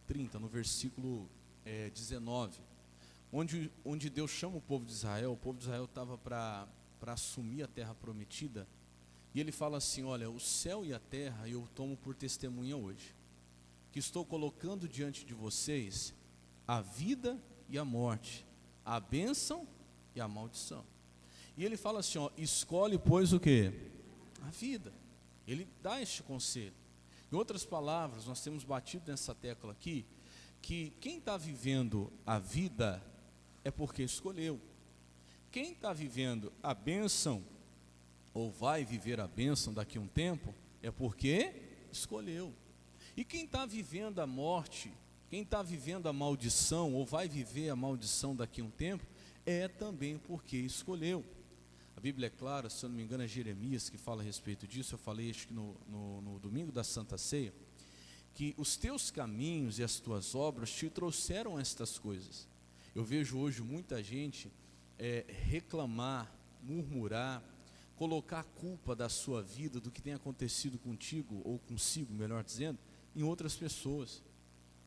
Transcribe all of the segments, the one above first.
30, no versículo 19, onde Deus chama o povo de Israel. O povo de Israel estava para assumir a terra prometida, e ele fala assim: olha, o céu e a terra eu tomo por testemunha hoje, que estou colocando diante de vocês a vida e a morte, a bênção e a maldição. E ele fala assim, ó, escolhe pois o quê? A vida. Ele dá este conselho. Em outras palavras, nós temos batido nessa tecla aqui, que quem está vivendo a vida é porque escolheu. Quem está vivendo a bênção, ou vai viver a bênção daqui a um tempo, é porque escolheu. E quem está vivendo a morte, quem está vivendo a maldição, ou vai viver a maldição daqui a um tempo, é também porque escolheu. A Bíblia é clara, se eu não me engano é Jeremias que fala a respeito disso. Eu falei acho que no domingo da Santa Ceia, que os teus caminhos e as tuas obras te trouxeram estas coisas. Eu vejo hoje muita gente reclamar, murmurar, colocar a culpa da sua vida, do que tem acontecido contigo, ou consigo, melhor dizendo, em outras pessoas.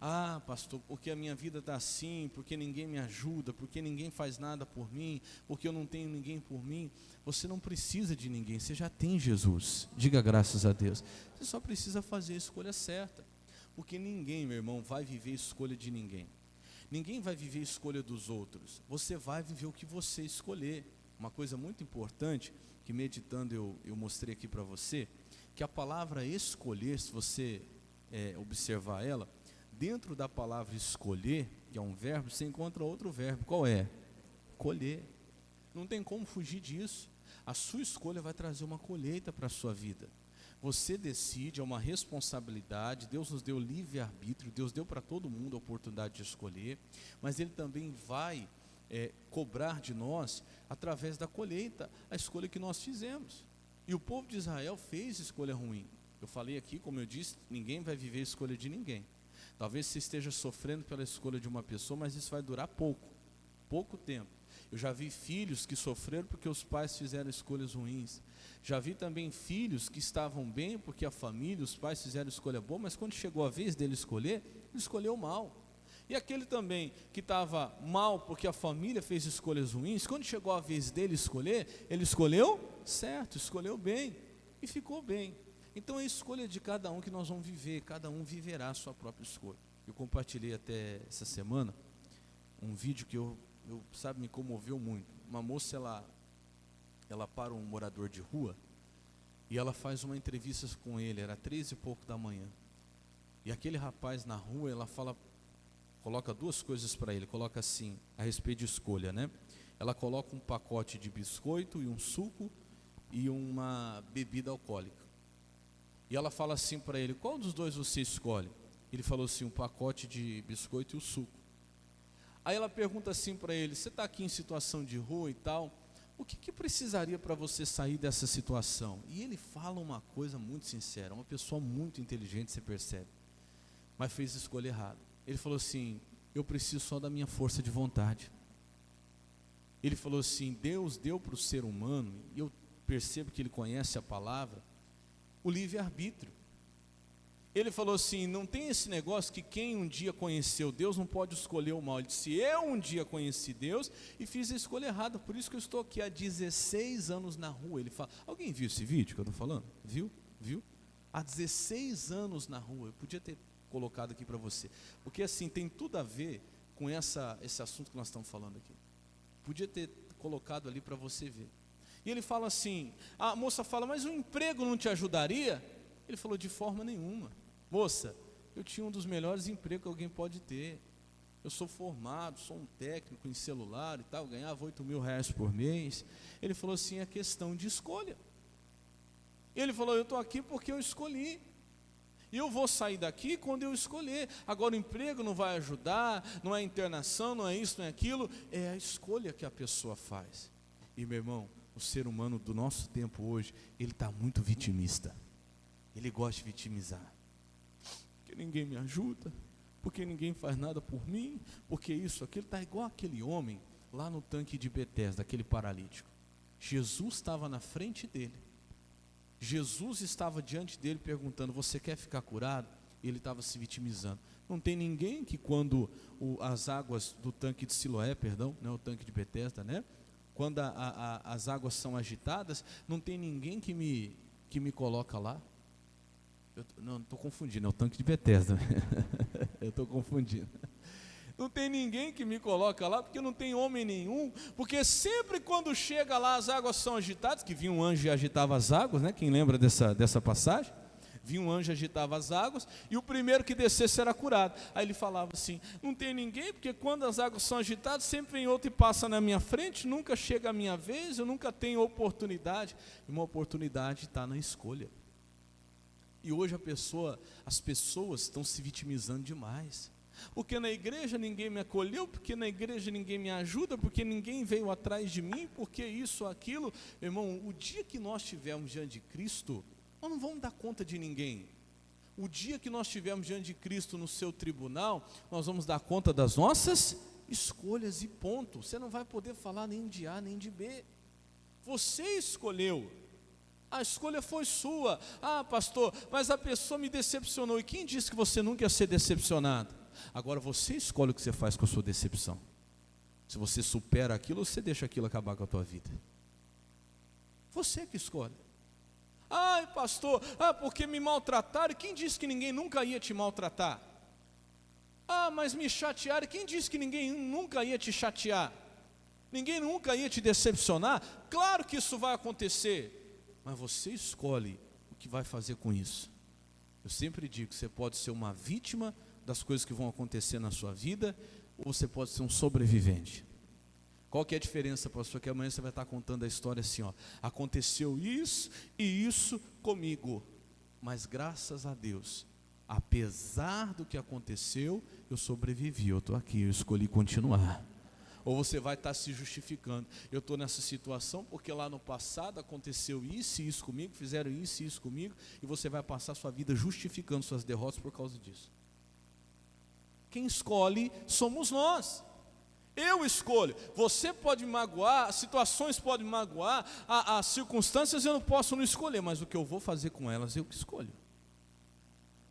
Ah, pastor, porque a minha vida está assim, porque ninguém me ajuda, porque ninguém faz nada por mim, porque eu não tenho ninguém por mim. Você não precisa de ninguém, você já tem Jesus. Diga graças a Deus. Você só precisa fazer a escolha certa, porque ninguém, meu irmão, vai viver a escolha de ninguém. Ninguém vai viver a escolha dos outros. Você vai viver o que você escolher. Uma coisa muito importante, que meditando eu mostrei aqui para você, que a palavra escolher, se você observar ela, dentro da palavra escolher, que é um verbo, você encontra outro verbo. Qual é? Colher. Não tem como fugir disso. A sua escolha vai trazer uma colheita para a sua vida. Você decide, é uma responsabilidade. Deus nos deu livre-arbítrio, Deus deu para todo mundo a oportunidade de escolher, mas Ele também vai cobrar de nós, através da colheita, a escolha que nós fizemos. E o povo de Israel fez escolha ruim. Eu falei aqui, como eu disse, ninguém vai viver a escolha de ninguém. Talvez você esteja sofrendo pela escolha de uma pessoa, mas isso vai durar pouco tempo. Eu já vi filhos que sofreram porque os pais fizeram escolhas ruins. Já vi também filhos que estavam bem porque a família, os pais fizeram escolha boa, mas quando chegou a vez dele escolher, ele escolheu mal. E aquele também que estava mal porque a família fez escolhas ruins, quando chegou a vez dele escolher, ele escolheu certo, escolheu bem e ficou bem. Então é a escolha de cada um que nós vamos viver, cada um viverá a sua própria escolha. Eu compartilhei até essa semana um vídeo que sabe, me comoveu muito. Uma moça, ela para um morador de rua e ela faz uma entrevista com ele, era 3 e pouco da manhã. E aquele rapaz na rua, ela coloca duas coisas para ele, coloca assim, a respeito de escolha, né? Ela coloca um pacote de biscoito e um suco e uma bebida alcoólica. E ela fala assim para ele: qual dos dois você escolhe? Ele falou assim: um pacote de biscoito e o suco. Aí ela pergunta assim para ele: você está aqui em situação de rua e tal, o que precisaria para você sair dessa situação? E ele fala uma coisa muito sincera, uma pessoa muito inteligente, você percebe, mas fez a escolha errada. Ele falou assim: eu preciso só da minha força de vontade. Ele falou assim: Deus deu para o ser humano, e eu percebo que ele conhece a palavra, o livre-arbítrio. Ele falou assim: não tem esse negócio que quem um dia conheceu Deus não pode escolher o mal. Ele disse: eu um dia conheci Deus e fiz a escolha errada, por isso que eu estou aqui há 16 anos na rua. Ele fala, alguém viu esse vídeo que eu estou falando? Viu? Há 16 anos na rua. Eu podia ter colocado aqui para você, porque assim, tem tudo a ver com esse assunto que nós estamos falando aqui. Podia ter colocado ali para você ver. E ele fala assim, a moça fala: mas o emprego não te ajudaria? Ele falou: de forma nenhuma. Moça, eu tinha um dos melhores empregos que alguém pode ter. Eu sou formado, sou um técnico em celular e tal, ganhava 8 mil reais por mês. Ele falou assim: é questão de escolha. Ele falou: eu estou aqui porque eu escolhi. E eu vou sair daqui quando eu escolher. Agora o emprego não vai ajudar, não é internação, não é isso, não é aquilo. É a escolha que a pessoa faz. E meu irmão, o ser humano do nosso tempo hoje, ele está muito vitimista. Ele gosta de vitimizar. Porque ninguém me ajuda, porque ninguém faz nada por mim, porque isso, aquilo. Está igual aquele homem lá no tanque de Betesda, aquele paralítico. Jesus estava na frente dele. Jesus estava diante dele perguntando: você quer ficar curado? Ele estava se vitimizando: Não tem ninguém que quando as águas do tanque de Siloé, perdão, não é o tanque de Betesda, né? Quando as águas são agitadas, não tem ninguém que me coloca lá. Não estou confundindo, é o tanque de Betesda. Eu estou confundindo. Não tem ninguém que me coloca lá, porque não tem homem nenhum, porque sempre quando chega lá as águas são agitadas, que vinha um anjo e agitava as águas, né? Quem lembra dessa passagem? Vinha um anjo e agitava as águas, e o primeiro que descesse era curado. Aí ele falava assim, não tem ninguém, porque quando as águas são agitadas, sempre vem outro e passa na minha frente, nunca chega a minha vez, eu nunca tenho oportunidade. E uma oportunidade está na escolha. E hoje as pessoas estão se vitimizando demais. Porque na igreja ninguém me acolheu, porque na igreja ninguém me ajuda, porque ninguém veio atrás de mim, porque isso, aquilo. Irmão, o dia que nós estivermos diante de Cristo, nós não vamos dar conta de ninguém. O dia que nós estivermos diante de Cristo no seu tribunal, nós vamos dar conta das nossas escolhas e ponto. Você não vai poder falar nem de A nem de B. Você escolheu. A escolha foi sua. Ah, pastor, mas a pessoa me decepcionou. E quem disse que você nunca ia ser decepcionado? Agora você escolhe o que você faz com a sua decepção. Se você supera aquilo ou você deixa aquilo acabar com a tua vida. Você que escolhe. Ai, pastor, porque me maltrataram. Quem disse que ninguém nunca ia te maltratar? Ah, mas me chatearam. Quem disse que ninguém nunca ia te chatear? Ninguém nunca ia te decepcionar? Claro que isso vai acontecer, mas você escolhe o que vai fazer com isso. Eu sempre digo que você pode ser uma vítima das coisas que vão acontecer na sua vida, ou você pode ser um sobrevivente. Qual que é a diferença, pastor? Que amanhã você vai estar contando a história assim, ó, aconteceu isso e isso comigo, mas graças a Deus, apesar do que aconteceu, eu sobrevivi, eu estou aqui, eu escolhi continuar. Ou você vai estar se justificando, eu estou nessa situação porque lá no passado aconteceu isso e isso comigo, fizeram isso e isso comigo, e você vai passar a sua vida justificando suas derrotas por causa disso. Quem escolhe somos nós. Eu escolho. Você pode me magoar, as situações podem me magoar, as circunstâncias eu não posso não escolher, mas o que eu vou fazer com elas eu que escolho.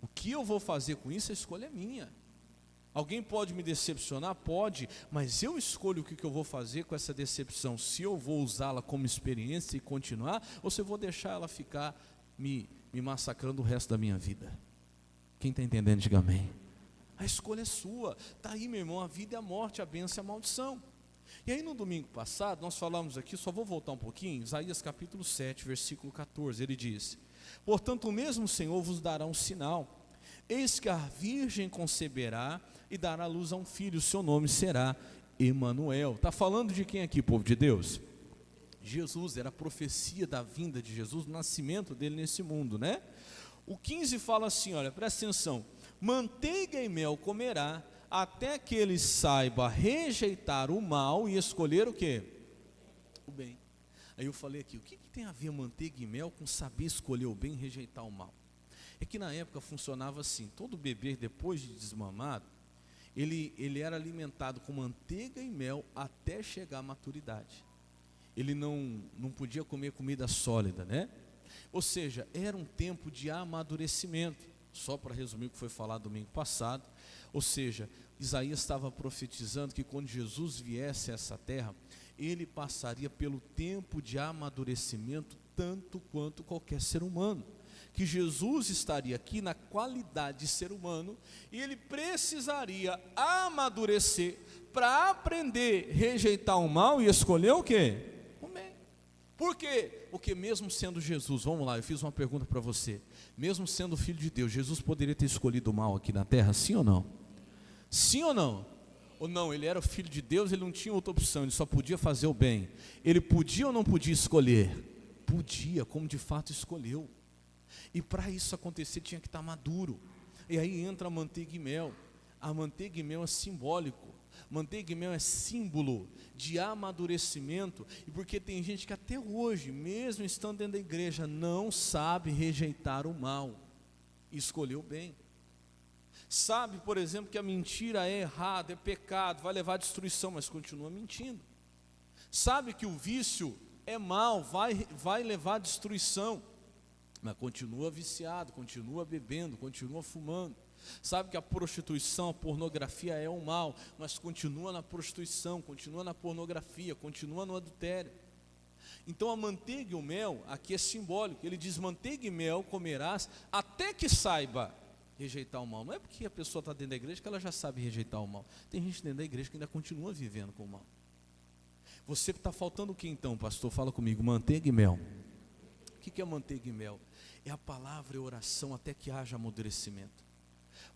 O que eu vou fazer com isso, a escolha é minha. Alguém pode me decepcionar? Pode, mas eu escolho o que eu vou fazer com essa decepção. Se eu vou usá-la como experiência e continuar, ou se eu vou deixar ela ficar me massacrando o resto da minha vida. Quem está entendendo, diga amém. A escolha é sua. Está aí, meu irmão, a vida é a morte, a bênção é a maldição. E aí no domingo passado, nós falamos aqui, só vou voltar um pouquinho, Isaías capítulo 7, versículo 14, ele diz: portanto o mesmo Senhor vos dará um sinal, eis que a virgem conceberá e dará luz a um filho, o seu nome será Emanuel. Está falando de quem aqui, povo de Deus? Jesus, era a profecia da vinda de Jesus, do nascimento dele nesse mundo, né? O 15 fala assim, olha, presta atenção: manteiga e mel comerá, até que ele saiba rejeitar o mal e escolher o quê? O bem. Aí eu falei aqui, o que tem a ver manteiga e mel com saber escolher o bem e rejeitar o mal? É que na época funcionava assim, todo bebê depois de desmamado, ele era alimentado com manteiga e mel até chegar à maturidade. Ele não podia comer comida sólida, né? Ou seja, era um tempo de amadurecimento. Só para resumir o que foi falado domingo passado, ou seja, Isaías estava profetizando que quando Jesus viesse a essa terra, ele passaria pelo tempo de amadurecimento tanto quanto qualquer ser humano, que Jesus estaria aqui na qualidade de ser humano, e ele precisaria amadurecer para aprender a rejeitar o mal e escolher o quê? O bem. Por quê? Porque mesmo sendo Jesus, vamos lá, eu fiz uma pergunta para você, mesmo sendo filho de Deus, Jesus poderia ter escolhido o mal aqui na terra, sim ou não? Sim ou não? Ou não, ele era o filho de Deus, ele não tinha outra opção, ele só podia fazer o bem. Ele podia ou não podia escolher? Podia, como de fato escolheu. E para isso acontecer tinha que estar maduro. E aí entra a manteiga e mel. A manteiga e mel é simbólico. Manteiga e mel é símbolo de amadurecimento. E porque tem gente que até hoje, mesmo estando dentro da igreja, não sabe rejeitar o mal e escolher o bem. Sabe, por exemplo, que a mentira é errada, é pecado, vai levar à destruição, mas continua mentindo. Sabe que o vício é mal, vai levar à destruição, mas continua viciado, continua bebendo, continua fumando. Sabe que a prostituição, a pornografia é um mal, mas continua na prostituição, continua na pornografia, continua no adultério. Então a manteiga e o mel, aqui é simbólico, ele diz: manteiga e mel comerás até que saiba rejeitar o mal. Não é porque a pessoa está dentro da igreja que ela já sabe rejeitar o mal. Tem gente dentro da igreja que ainda continua vivendo com o mal. Você está faltando o que então, pastor? Fala comigo. Manteiga e mel. O que é manteiga e mel? É a palavra e a oração até que haja amadurecimento.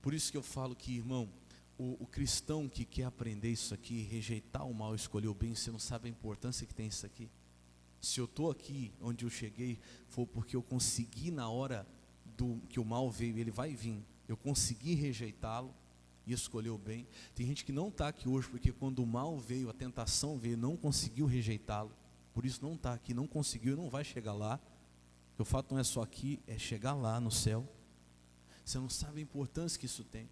Por isso que eu falo que, irmão, o cristão que quer aprender isso aqui, rejeitar o mal, escolher o bem, você não sabe a importância que tem isso aqui. Se eu estou aqui onde eu cheguei, foi porque eu consegui, na hora que o mal veio, ele vai vir, eu consegui rejeitá-lo e escolher o bem. Tem gente que não está aqui hoje porque quando o mal veio, a tentação veio, não conseguiu rejeitá-lo, por isso não está aqui, não conseguiu e não vai chegar lá. O fato não é só aqui, é chegar lá no céu. Você não sabe a importância que isso tem.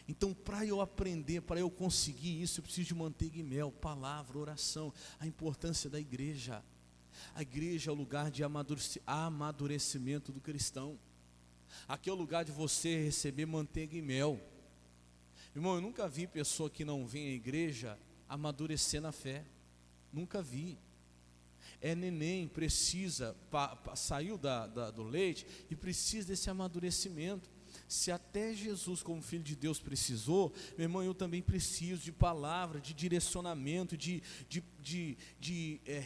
Então, para eu aprender, para eu conseguir isso, eu preciso de manteiga e mel, palavra, oração. A importância da igreja. A igreja é o lugar de amadurecimento do cristão. Aqui é o lugar de você receber manteiga e mel. Irmão, eu nunca vi pessoa que não vem à igreja amadurecer na fé. Nunca vi. É neném, precisa, saiu do leite e precisa desse amadurecimento. Se até Jesus, como Filho de Deus, precisou, meu irmão, eu também preciso de palavra, de direcionamento, de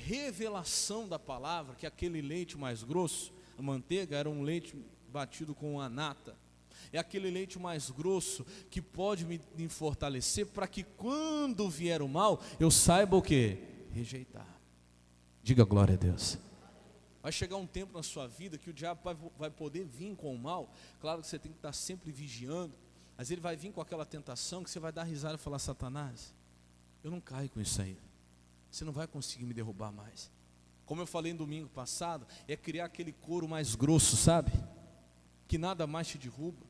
revelação da palavra, que é aquele leite mais grosso. A manteiga era um leite batido com a nata. É aquele leite mais grosso que pode me fortalecer para que quando vier o mal, eu saiba o que? Rejeitar. Diga glória a Deus. Vai chegar um tempo na sua vida que o diabo vai poder vir com o mal. Claro que você tem que estar sempre vigiando, mas ele vai vir com aquela tentação que você vai dar risada e falar: Satanás, eu não caio com isso aí. Você não vai conseguir me derrubar mais. Como eu falei no domingo passado, é criar aquele couro mais grosso, sabe? Que nada mais te derruba.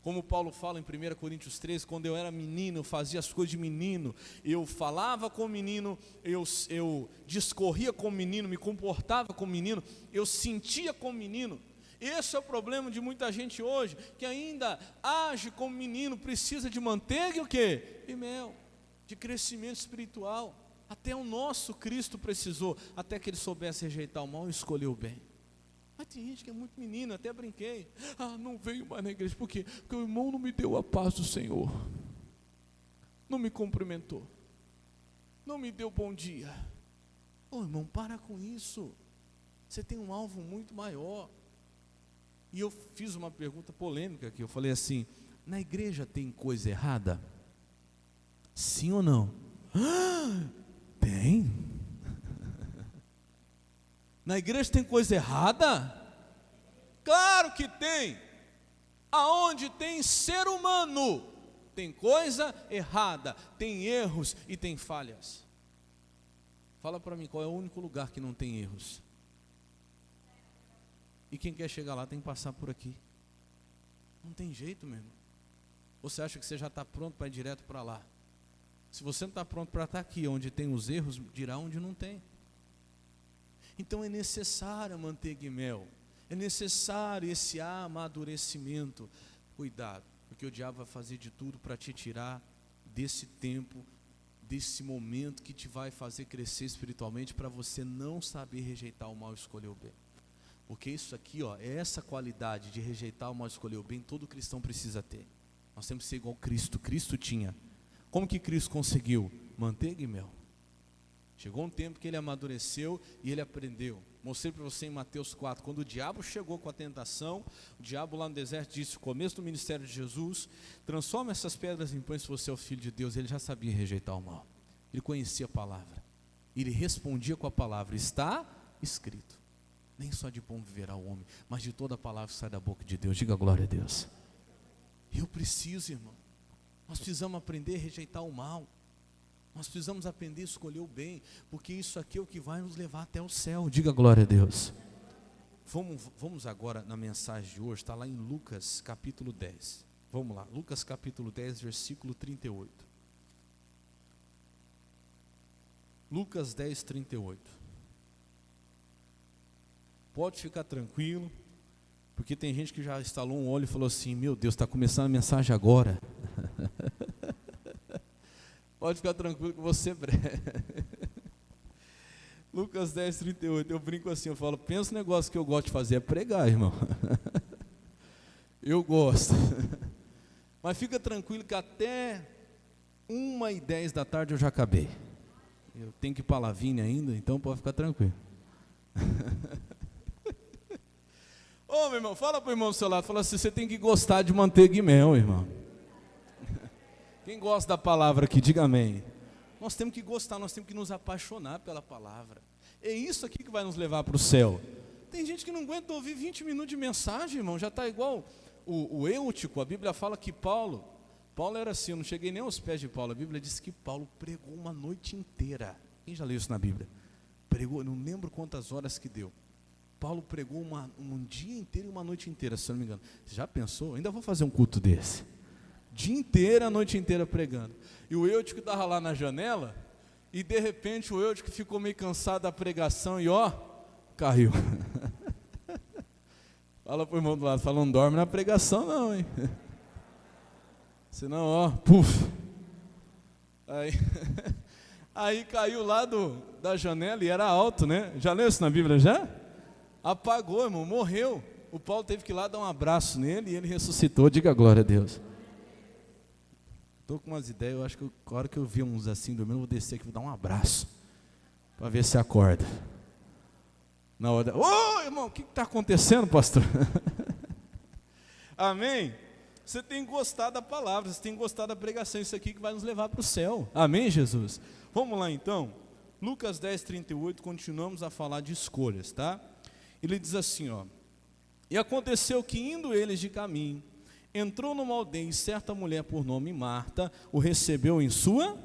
Como Paulo fala em 1 Coríntios 13, quando eu era menino, eu fazia as coisas de menino, eu falava com o menino, eu discorria com o menino, me comportava com o menino, eu sentia com o menino. Esse é o problema de muita gente hoje, que ainda age como menino, precisa de manteiga e o quê? E mel, de crescimento espiritual. Até o nosso Cristo precisou, até que ele soubesse rejeitar o mal e escolher o bem. Mas tem gente que é muito menino, até brinquei. Não venho mais na igreja, por quê? Porque o irmão não me deu a paz do Senhor. Não me cumprimentou. Não me deu bom dia. Irmão, para com isso. Você tem um alvo muito maior. E eu fiz uma pergunta polêmica aqui. Eu falei assim: na igreja tem coisa errada? Sim ou não? Tem. Na igreja tem coisa errada? Claro que tem. Aonde tem ser humano, tem coisa errada, tem erros e tem falhas. Fala para mim, qual é o único lugar que não tem erros? E quem quer chegar lá tem que passar por aqui. Não tem jeito, meu irmão. Você acha que você já está pronto para ir direto para lá? Se você não está pronto para estar aqui, onde tem os erros, dirá onde não tem. Então é necessário a manteiga e mel, é necessário esse amadurecimento. Cuidado, porque o diabo vai fazer de tudo para te tirar desse tempo, desse momento que te vai fazer crescer espiritualmente, para você não saber rejeitar o mal e escolher o bem. Porque isso aqui, é essa qualidade de rejeitar o mal e escolher o bem, todo cristão precisa ter. Nós temos que ser igual Cristo. Cristo tinha. Como que Cristo conseguiu? Manteiga e mel. Chegou um tempo que ele amadureceu e ele aprendeu. Mostrei para você em Mateus 4, quando o diabo chegou com a tentação, o diabo lá no deserto disse, o começo do ministério de Jesus: transforma essas pedras em pães se você é o Filho de Deus. Ele já sabia rejeitar o mal, ele conhecia a palavra, ele respondia com a palavra: está escrito, nem só de pão viverá o homem, mas de toda a palavra que sai da boca de Deus. Diga glória a Deus. Eu preciso, irmão, nós precisamos aprender a rejeitar o mal. Nós precisamos aprender a escolher o bem, porque isso aqui é o que vai nos levar até o céu. Diga glória a Deus. Vamos agora na mensagem de hoje, está lá em Lucas capítulo 10. Vamos lá, Lucas capítulo 10, versículo 38. Lucas 10, 38. Pode ficar tranquilo, Porque tem gente que já estalou um olho e falou assim: meu Deus, está começando a mensagem agora. Pode ficar tranquilo que você breve. Lucas 10, 38, eu brinco assim, eu falo: pensa um negócio que eu gosto de fazer, é pregar, irmão. Eu gosto. Mas fica tranquilo que até 1h10 da tarde eu já acabei. Eu tenho que ir para Lavínia ainda, então pode ficar tranquilo. Ô, meu irmão, fala para o irmão do seu lado, fala assim: você tem que gostar de manteiga e mel, irmão. Quem gosta da palavra aqui, diga amém. Nós temos que gostar, nós temos que nos apaixonar pela palavra. É isso aqui que vai nos levar para o céu. Tem gente que não aguenta ouvir 20 minutos de mensagem, irmão, já está igual o Eutico. A Bíblia fala que Paulo era assim, eu não cheguei nem aos pés de Paulo. A Bíblia diz que Paulo pregou uma noite inteira. Quem já leu isso na Bíblia? Pregou, não lembro quantas horas que deu. Paulo pregou um dia inteiro e uma noite inteira, se eu não me engano. Você já pensou? Ainda vou fazer um culto desse. Dia inteiro, a noite inteira pregando. E o Eutico estava lá na janela, e de repente o Eutico ficou meio cansado da pregação e caiu. Fala para o irmão do lado, fala: não dorme na pregação não, hein? Senão, puf. Aí caiu lá da janela e era alto, né? Já leu isso na Bíblia já? Apagou, irmão, morreu. O Paulo teve que ir lá dar um abraço nele e ele ressuscitou. Diga glória a Deus. Estou com umas ideias, eu acho que a hora que eu vi uns assim dormindo, eu vou descer aqui, vou dar um abraço, para ver se acorda. Na hora, irmão, o que está acontecendo, pastor? Amém? Você tem que gostar da palavra, você tem que gostar da pregação, isso aqui que vai nos levar para o céu. Amém, Jesus? Vamos lá então, Lucas 10, 38, continuamos a falar de escolhas, tá? Ele diz assim, e aconteceu que indo eles de caminho, entrou numa aldeia e certa mulher por nome Marta o recebeu em sua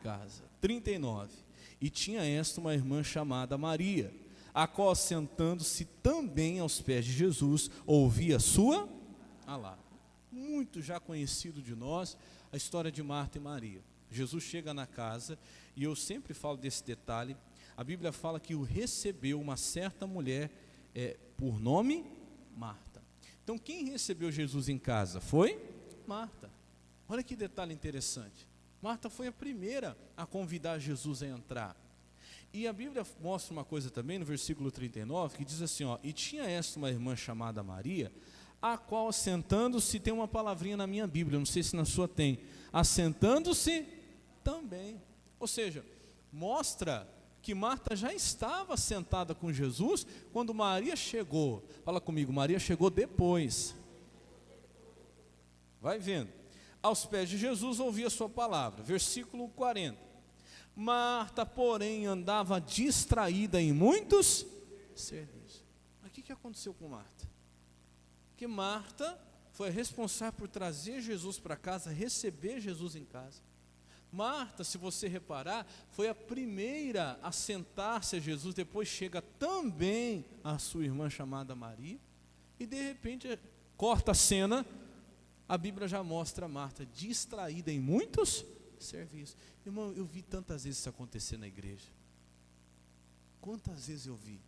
casa. 39. E tinha esta uma irmã chamada Maria, a qual, sentando-se também aos pés de Jesus, ouvia sua palavra. Muito já conhecido de nós, a história de Marta e Maria. Jesus chega na casa, e eu sempre falo desse detalhe, a Bíblia fala que o recebeu uma certa mulher por nome Marta. Então, quem recebeu Jesus em casa foi Marta. Olha que detalhe interessante. Marta foi a primeira a convidar Jesus a entrar. E a Bíblia mostra uma coisa também no versículo 39, que diz assim, e tinha esta uma irmã chamada Maria, a qual, assentando-se, tem uma palavrinha na minha Bíblia, não sei se na sua tem, assentando-se também. Ou seja, mostra que Marta já estava sentada com Jesus quando Maria chegou. Fala comigo, Maria chegou depois. Vai vendo. Aos pés de Jesus ouvia a sua palavra. Versículo 40. Marta, porém, andava distraída em muitos serviços. Mas o que aconteceu com Marta? Porque Marta foi responsável por trazer Jesus para casa, receber Jesus em casa. Marta, se você reparar, foi a primeira a sentar-se a Jesus, depois chega também a sua irmã chamada Maria, e de repente, corta a cena, a Bíblia já mostra Marta distraída em muitos serviços. Irmão, eu vi tantas vezes isso acontecer na igreja. Quantas vezes eu vi?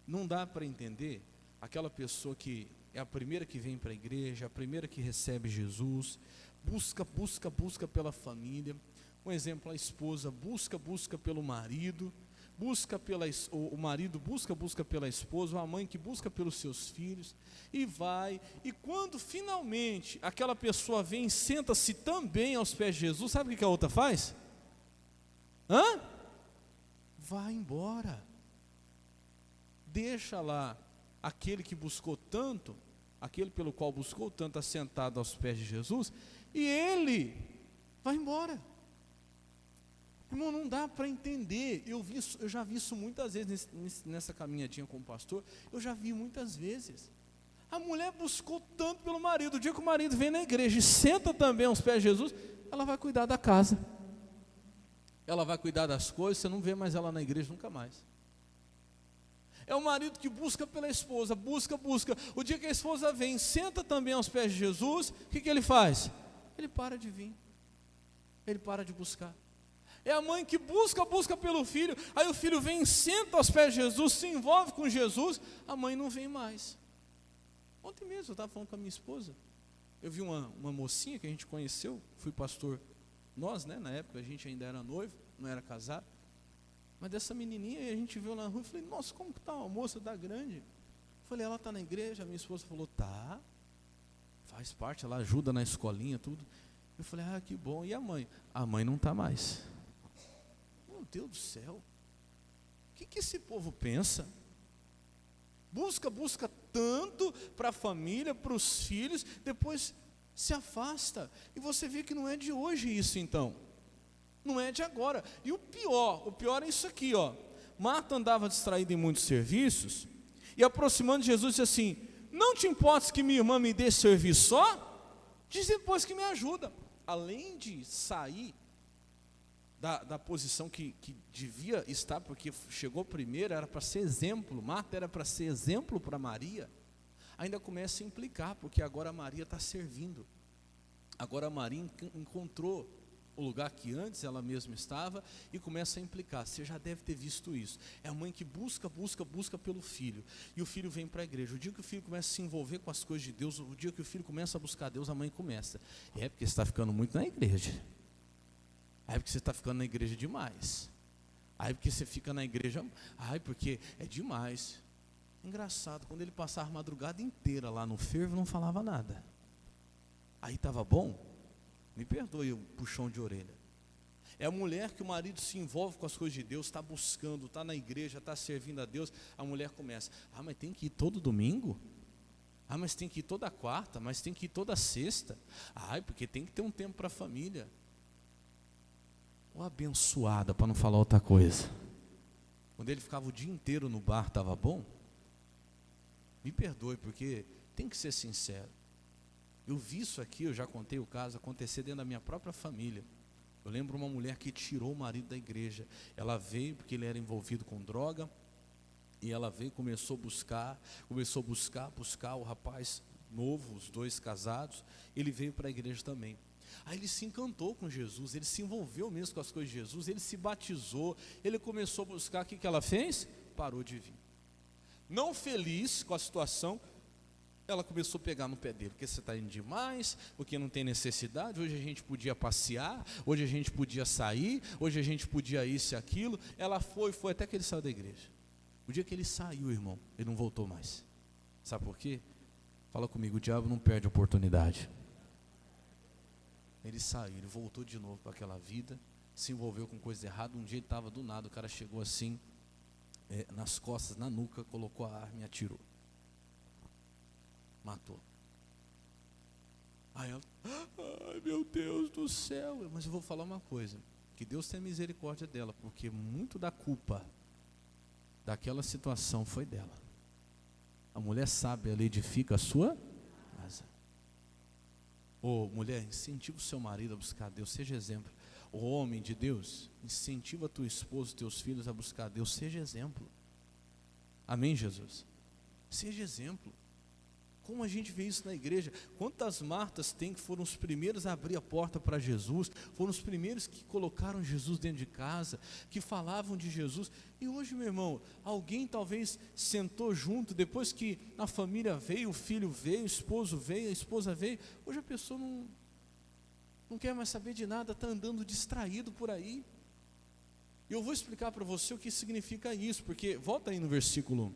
Não dá para entender aquela pessoa que é a primeira que vem para a igreja, a primeira que recebe Jesus, busca pela família. Um exemplo, a esposa busca pelo marido, o marido busca pela esposa, a mãe que busca pelos seus filhos, e vai, e quando finalmente aquela pessoa vem e senta-se também aos pés de Jesus, sabe o que a outra faz? Vai embora, deixa lá aquele que buscou tanto, aquele pelo qual buscou tanto, assentado aos pés de Jesus, e ele vai embora. Irmão, não dá para entender. Eu já vi isso muitas vezes nessa caminhadinha com o pastor. Eu já vi muitas vezes. A mulher buscou tanto pelo marido. O dia que o marido vem na igreja e senta também aos pés de Jesus, ela vai cuidar da casa, ela vai cuidar das coisas. Você não vê mais ela na igreja nunca mais. É o marido que busca pela esposa, busca. O dia que a esposa vem, senta também aos pés de Jesus, o que ele faz? Ele para de vir, ele para de buscar. É a mãe que busca pelo filho, aí o filho vem, senta aos pés de Jesus, se envolve com Jesus, a mãe não vem mais. Ontem mesmo eu estava falando com a minha esposa. Eu vi uma mocinha que a gente conheceu, fui pastor, nós, né, na época a gente ainda era noivo, não era casado. Mas dessa menininha a gente viu na rua e falei, nossa, como que tá uma moça da grande? Falei, ela está na igreja? A minha esposa falou, tá, faz parte, ela ajuda na escolinha, tudo. Eu falei, ah, que bom. E a mãe? A mãe não está mais. Meu Deus do céu, o que esse povo pensa? Busca tanto para a família, para os filhos, depois se afasta. E você vê que não é de hoje isso então. Não é de agora. E o pior é isso aqui, ó. Marta andava distraída em muitos serviços, e aproximando de Jesus disse assim, não te importes que minha irmã me dê serviço só? Diz depois que me ajuda. Além de sair da posição que devia estar, porque chegou primeiro, era para ser exemplo, Marta era para ser exemplo para Maria, ainda começa a implicar, porque agora a Maria está servindo, agora a Maria encontrou o lugar que antes ela mesma estava, e começa a implicar. Você já deve ter visto isso, é a mãe que busca pelo filho, e o filho vem para a igreja. O dia que o filho começa a se envolver com as coisas de Deus, o dia que o filho começa a buscar Deus, a mãe começa, é porque você está ficando muito na igreja, aí porque você está ficando na igreja demais, aí porque você fica na igreja, ai porque é demais. Engraçado, quando ele passava a madrugada inteira lá no fervo, não falava nada, aí estava bom. Me perdoe o puxão de orelha. É a mulher que o marido se envolve com as coisas de Deus, está buscando, está na igreja, está servindo a Deus. A mulher começa, ah, mas tem que ir todo domingo? Ah, mas tem que ir toda quarta? Mas tem que ir toda sexta? Ah, porque tem que ter um tempo para a família. Ô abençoada, para não falar outra coisa. Quando ele ficava o dia inteiro no bar, estava bom? Me perdoe, porque tem que ser sincero. Eu vi isso aqui, eu já contei o caso, acontecer dentro da minha própria família. Eu lembro uma mulher que tirou o marido da igreja. Ela veio porque ele era envolvido com droga, e ela veio e começou a buscar o rapaz novo, os dois casados. Ele veio para a igreja também. Aí ele se encantou com Jesus, ele se envolveu mesmo com as coisas de Jesus, ele se batizou, ele começou a buscar. O que ela fez? Parou de vir. Não feliz com a situação, ela começou a pegar no pé dele, porque você está indo demais, porque não tem necessidade. Hoje a gente podia passear, hoje a gente podia sair, hoje a gente podia isso e aquilo. Ela foi até que ele saiu da igreja. O dia que ele saiu, irmão, ele não voltou mais. Sabe por quê? Fala comigo, o diabo não perde a oportunidade. Ele saiu, ele voltou de novo para aquela vida, se envolveu com coisa errada. Um dia ele estava do nada, o cara chegou assim, nas costas, na nuca, colocou a arma e atirou. Matou. Aí ela, ai meu Deus do céu. Mas eu vou falar uma coisa, que Deus tenha misericórdia dela, porque muito da culpa daquela situação foi dela. A mulher sábia, ela edifica a sua casa. Ô mulher, incentiva o seu marido a buscar Deus, seja exemplo. O homem de Deus, incentiva a tua esposa, os teus filhos a buscar Deus, seja exemplo. Amém, Jesus? Seja exemplo. Como a gente vê isso na igreja, quantas Martas tem que foram os primeiros a abrir a porta para Jesus, foram os primeiros que colocaram Jesus dentro de casa, que falavam de Jesus. E hoje, meu irmão, alguém talvez sentou junto, depois que a família veio, o filho veio, o esposo veio, a esposa veio, hoje a pessoa não quer mais saber de nada, está andando distraído por aí. E eu vou explicar para você o que significa isso, porque, volta aí no versículo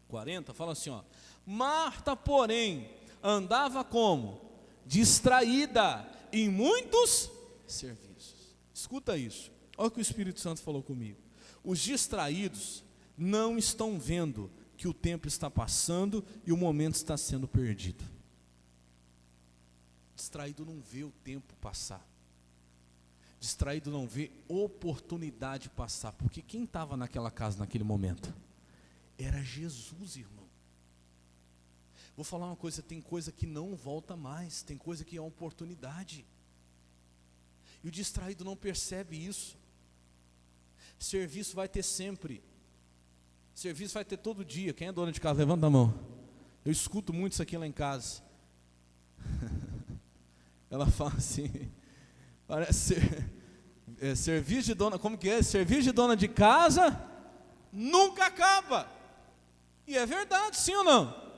40, fala assim, ó, Marta, porém, andava como? Distraída em muitos serviços. Escuta isso, olha o que o Espírito Santo falou comigo. Os distraídos não estão vendo que o tempo está passando e o momento está sendo perdido. Distraído não vê o tempo passar. Distraído não vê oportunidade passar, porque quem estava naquela casa naquele momento? Era Jesus, irmão. Vou falar uma coisa, tem coisa que não volta mais, tem coisa que é uma oportunidade. E o distraído não percebe isso. Serviço vai ter sempre. Serviço vai ter todo dia. Quem é dona de casa? Levanta a mão. Eu escuto muito isso aqui lá em casa. Ela fala assim, parece serviço de dona, como que é? Serviço de dona de casa nunca acaba. E é verdade, sim ou não?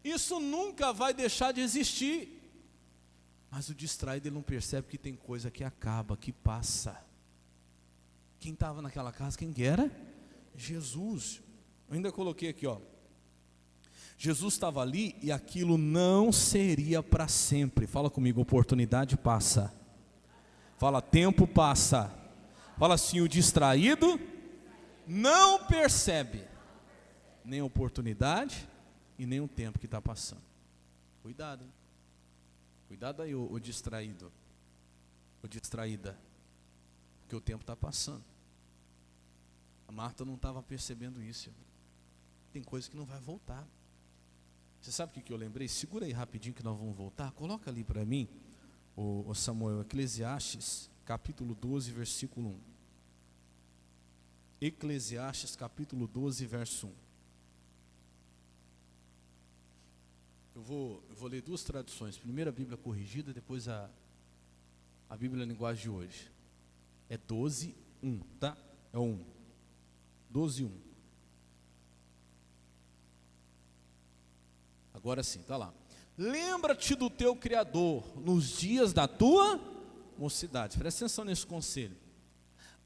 Isso nunca vai deixar de existir. Mas o distraído, ele não percebe que tem coisa que acaba, que passa. Quem estava naquela casa, quem que era? Jesus. Eu ainda coloquei aqui, ó. Jesus estava ali e aquilo não seria para sempre. Fala comigo, oportunidade passa. Fala, tempo passa. Fala assim, o distraído não percebe nem a oportunidade e nem o tempo que está passando. Cuidado, hein? Cuidado aí, o distraído, o distraída, porque o tempo está passando. A Marta não estava percebendo isso. Tem coisa que não vai voltar. Você sabe o que eu lembrei? Segura aí rapidinho que nós vamos voltar. Coloca ali para mim, o Samuel, Eclesiastes, capítulo 12, versículo 1. Eclesiastes, capítulo 12, verso 1. Eu vou ler duas traduções. Primeiro a Bíblia corrigida, depois a Bíblia linguagem de hoje. É 12, 1, tá? É o 1. 12, 1. Agora sim, tá lá. Lembra-te do teu Criador nos dias da tua mocidade. Presta atenção nesse conselho.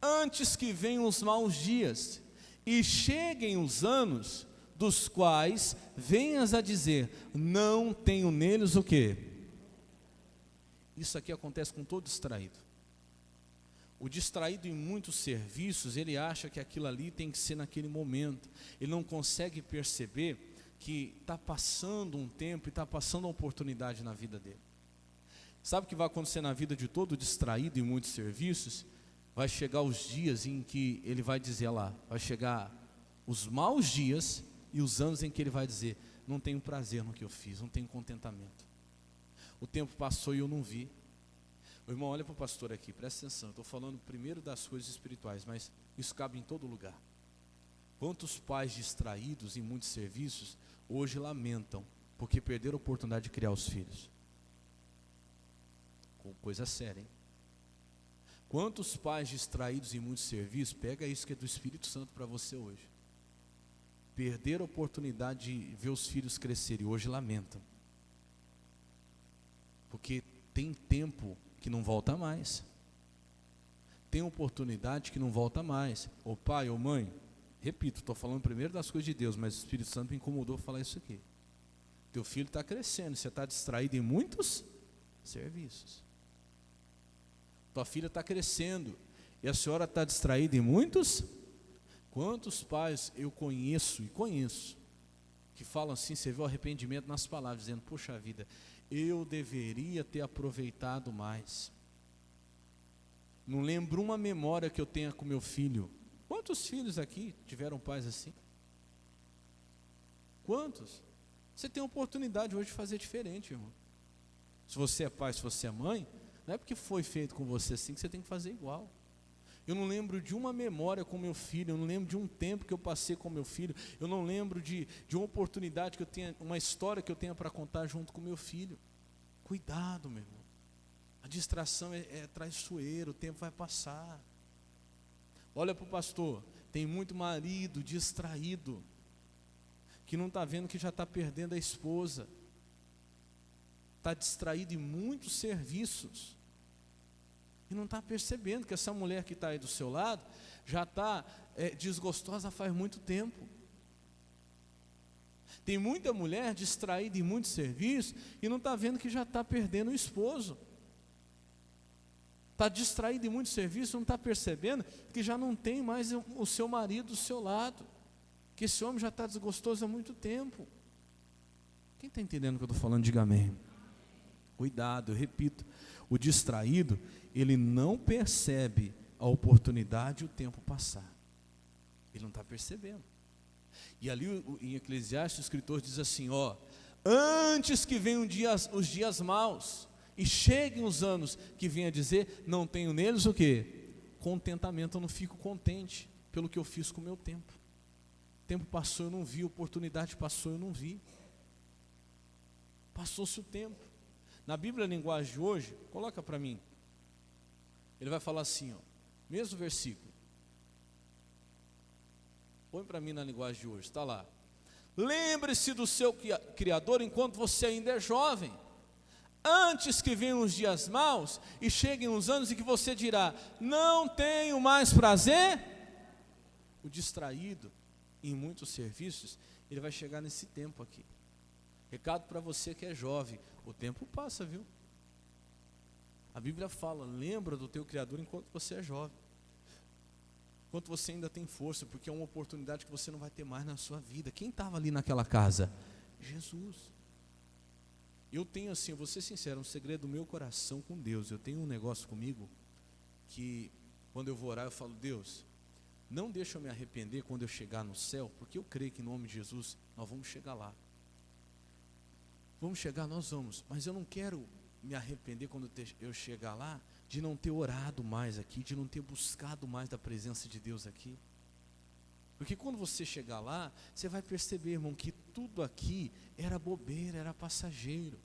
Antes que venham os maus dias e cheguem os anos dos quais venhas a dizer, não tenho neles o quê? Isso aqui acontece com todo distraído. O distraído em muitos serviços, ele acha que aquilo ali tem que ser naquele momento. Ele não consegue perceber que está passando um tempo e está passando uma oportunidade na vida dele. Sabe o que vai acontecer na vida de todo distraído em muitos serviços? Vai chegar os dias em que ele vai dizer lá, vai chegar os maus dias e os anos em que ele vai dizer, não tenho prazer no que eu fiz, não tenho contentamento. O tempo passou e eu não vi. O irmão, olha para o pastor aqui, presta atenção, eu estou falando primeiro das coisas espirituais, mas isso cabe em todo lugar. Quantos pais distraídos em muitos serviços hoje lamentam porque perderam a oportunidade de criar os filhos? Coisa séria, hein? Quantos pais distraídos em muitos serviços, pega isso que é do Espírito Santo para você hoje, perderam a oportunidade de ver os filhos crescerem e hoje lamentam, porque tem tempo que não volta mais, tem oportunidade que não volta mais. Ô pai, ô mãe, repito, estou falando primeiro das coisas de Deus, mas o Espírito Santo me incomodou falar isso aqui. Teu filho está crescendo, você está distraído em muitos serviços. Tua filha está crescendo e a senhora está distraída em muitos. Quantos pais eu conheço que falam assim, você vê o arrependimento nas palavras, dizendo, poxa vida, eu deveria ter aproveitado mais. Não lembro uma memória que eu tenha com meu filho. Quantos filhos aqui tiveram pais assim? Quantos? Você tem a oportunidade hoje de fazer diferente, irmão. Se você é pai, se você é mãe, não é porque foi feito com você assim que você tem que fazer igual. Eu não lembro de uma memória com meu filho, eu não lembro de um tempo que eu passei com meu filho, eu não lembro de uma oportunidade que eu tenha, uma história que eu tenha para contar junto com meu filho. Cuidado, meu irmão. A distração é traiçoeira, o tempo vai passar. Olha para o pastor, tem muito marido distraído, que não está vendo que já está perdendo a esposa, está distraído em muitos serviços, e não está percebendo que essa mulher que está aí do seu lado, já está desgostosa faz muito tempo. Tem muita mulher distraída em muitos serviços, e não está vendo que já está perdendo o esposo. Está distraído em muitos serviços, não está percebendo que já não tem mais o seu marido do seu lado, que esse homem já está desgostoso há muito tempo. Quem está entendendo o que eu estou falando, diga amém. Cuidado, eu repito, o distraído, ele não percebe a oportunidade e o tempo passar. Ele não está percebendo. E ali em Eclesiastes o escritor diz assim, ó, antes que venham os dias maus, e cheguem os anos que venha dizer, não tenho neles o quê? Contentamento, eu não fico contente pelo que eu fiz com o meu tempo. O tempo passou, eu não vi, a oportunidade passou, eu não vi. Passou-se o tempo. Na Bíblia linguagem de hoje, coloca para mim. Ele vai falar assim, ó, mesmo versículo. Põe para mim na linguagem de hoje, está lá. Lembre-se do seu Criador enquanto você ainda é jovem, antes que venham os dias maus e cheguem os anos em que você dirá: não tenho mais prazer. O distraído em muitos serviços, ele vai chegar nesse tempo aqui. Recado para você que é jovem: o tempo passa, viu? A Bíblia fala: lembra do teu Criador enquanto você é jovem, enquanto você ainda tem força, porque é uma oportunidade que você não vai ter mais na sua vida. Quem estava ali naquela casa? Jesus. Eu tenho assim, eu vou ser sincero, um segredo do meu coração com Deus. Eu tenho um negócio comigo, que quando eu vou orar eu falo: Deus, não deixa eu me arrepender quando eu chegar no céu, porque eu creio que em nome de Jesus nós vamos chegar lá. Vamos chegar, nós vamos, mas eu não quero me arrepender quando eu chegar lá, de não ter orado mais aqui, de não ter buscado mais da presença de Deus aqui. Porque quando você chegar lá, você vai perceber, irmão, que tudo aqui era bobeira, era passageiro.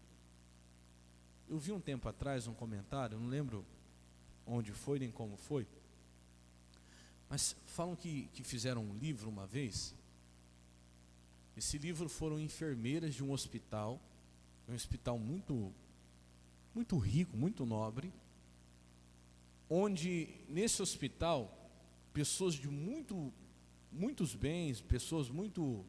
Eu vi um tempo atrás um comentário, não lembro onde foi nem como foi, mas falam que fizeram um livro uma vez. Esse livro foram enfermeiras de um hospital muito, muito rico, muito nobre, onde nesse hospital, pessoas de muitos bens, pessoas muito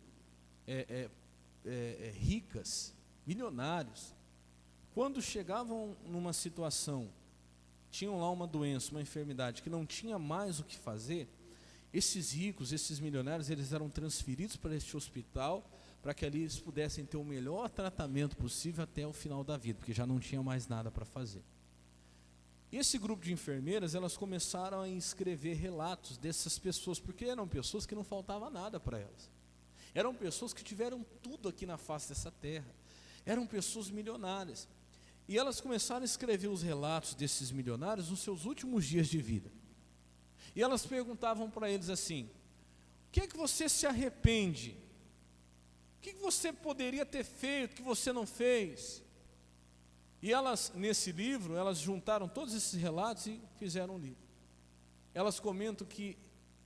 ricas, milionários, quando chegavam numa situação, tinham lá uma doença, uma enfermidade, que não tinha mais o que fazer, esses ricos, esses milionários, eles eram transferidos para este hospital, para que ali eles pudessem ter o melhor tratamento possível até o final da vida, porque já não tinha mais nada para fazer. E esse grupo de enfermeiras, elas começaram a escrever relatos dessas pessoas, porque eram pessoas que não faltava nada para elas. Eram pessoas que tiveram tudo aqui na face dessa terra. Eram pessoas milionárias. E elas começaram a escrever os relatos desses milionários nos seus últimos dias de vida. E elas perguntavam para eles assim: o que é que você se arrepende? O que é que você poderia ter feito que você não fez? E elas, nesse livro, elas juntaram todos esses relatos e fizeram um livro. Elas comentam que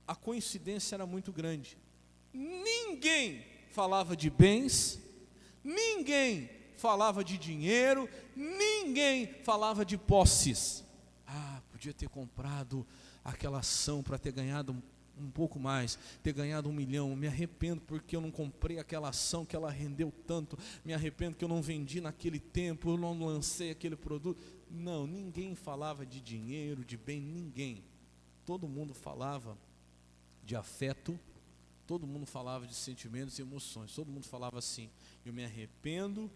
a coincidência era muito grande. Ninguém falava de bens, ninguém falava de dinheiro, ninguém falava de posses. Ah, podia ter comprado aquela ação para ter ganhado um pouco mais, ter ganhado 1 milhão, me arrependo porque eu não comprei aquela ação que ela rendeu tanto, me arrependo que eu não vendi naquele tempo, eu não lancei aquele produto. Não, ninguém falava de dinheiro, de bem, ninguém. Todo mundo falava de afeto, todo mundo falava de sentimentos e emoções, todo mundo falava assim: eu me arrependo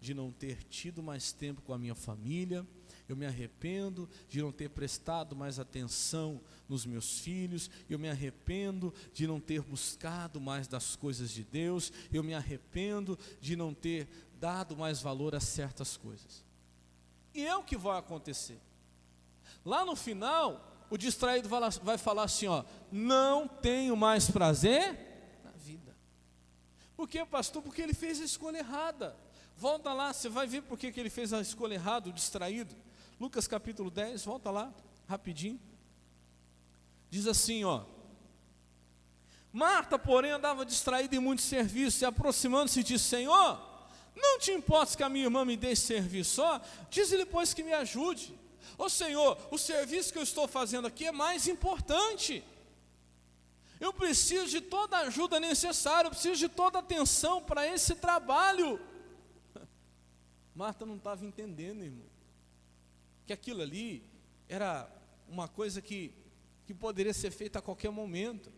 de não ter tido mais tempo com a minha família, eu me arrependo de não ter prestado mais atenção nos meus filhos, eu me arrependo de não ter buscado mais das coisas de Deus, eu me arrependo de não ter dado mais valor a certas coisas. E é o que vai acontecer. Lá no final, o distraído vai falar assim: ó, não tenho mais prazer na vida. Por quê, pastor? Porque ele fez a escolha errada. Volta lá, você vai ver por que ele fez a escolha errada, o distraído. Lucas capítulo 10, volta lá, rapidinho. Diz assim, ó: Marta, porém, andava distraída em muitos serviços, e aproximando-se disse: Senhor, não te importas que a minha irmã me deixe servir só? Diz-lhe, pois, que me ajude. Ô Senhor, o serviço que eu estou fazendo aqui é mais importante. Eu preciso de toda a ajuda necessária, eu preciso de toda a atenção para esse trabalho. Marta não estava entendendo, irmão, que aquilo ali era uma coisa que poderia ser feita a qualquer momento,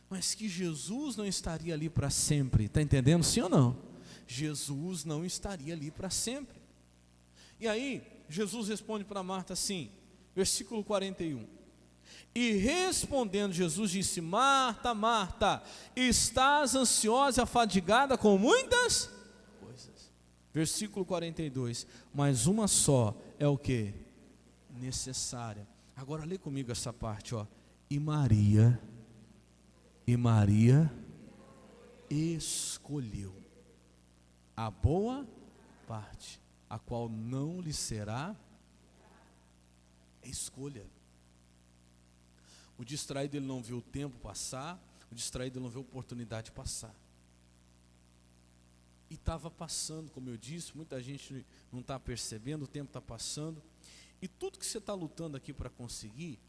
mas que Jesus não estaria ali para sempre. Está entendendo, sim ou não? Jesus não estaria ali para sempre. E aí, Jesus responde para Marta assim, versículo 41. E respondendo Jesus disse: Marta, Marta, estás ansiosa e afadigada com muitas coisas. Versículo 42. Mas uma só é o que? Necessária. Agora lê comigo essa parte, ó. E Maria escolheu a boa parte, a qual não lhe será escolha. O distraído, ele não viu o tempo passar, o distraído, ele não viu a oportunidade passar. E estava passando, como eu disse, muita gente não está percebendo, o tempo está passando. E tudo que você está lutando aqui para conseguir,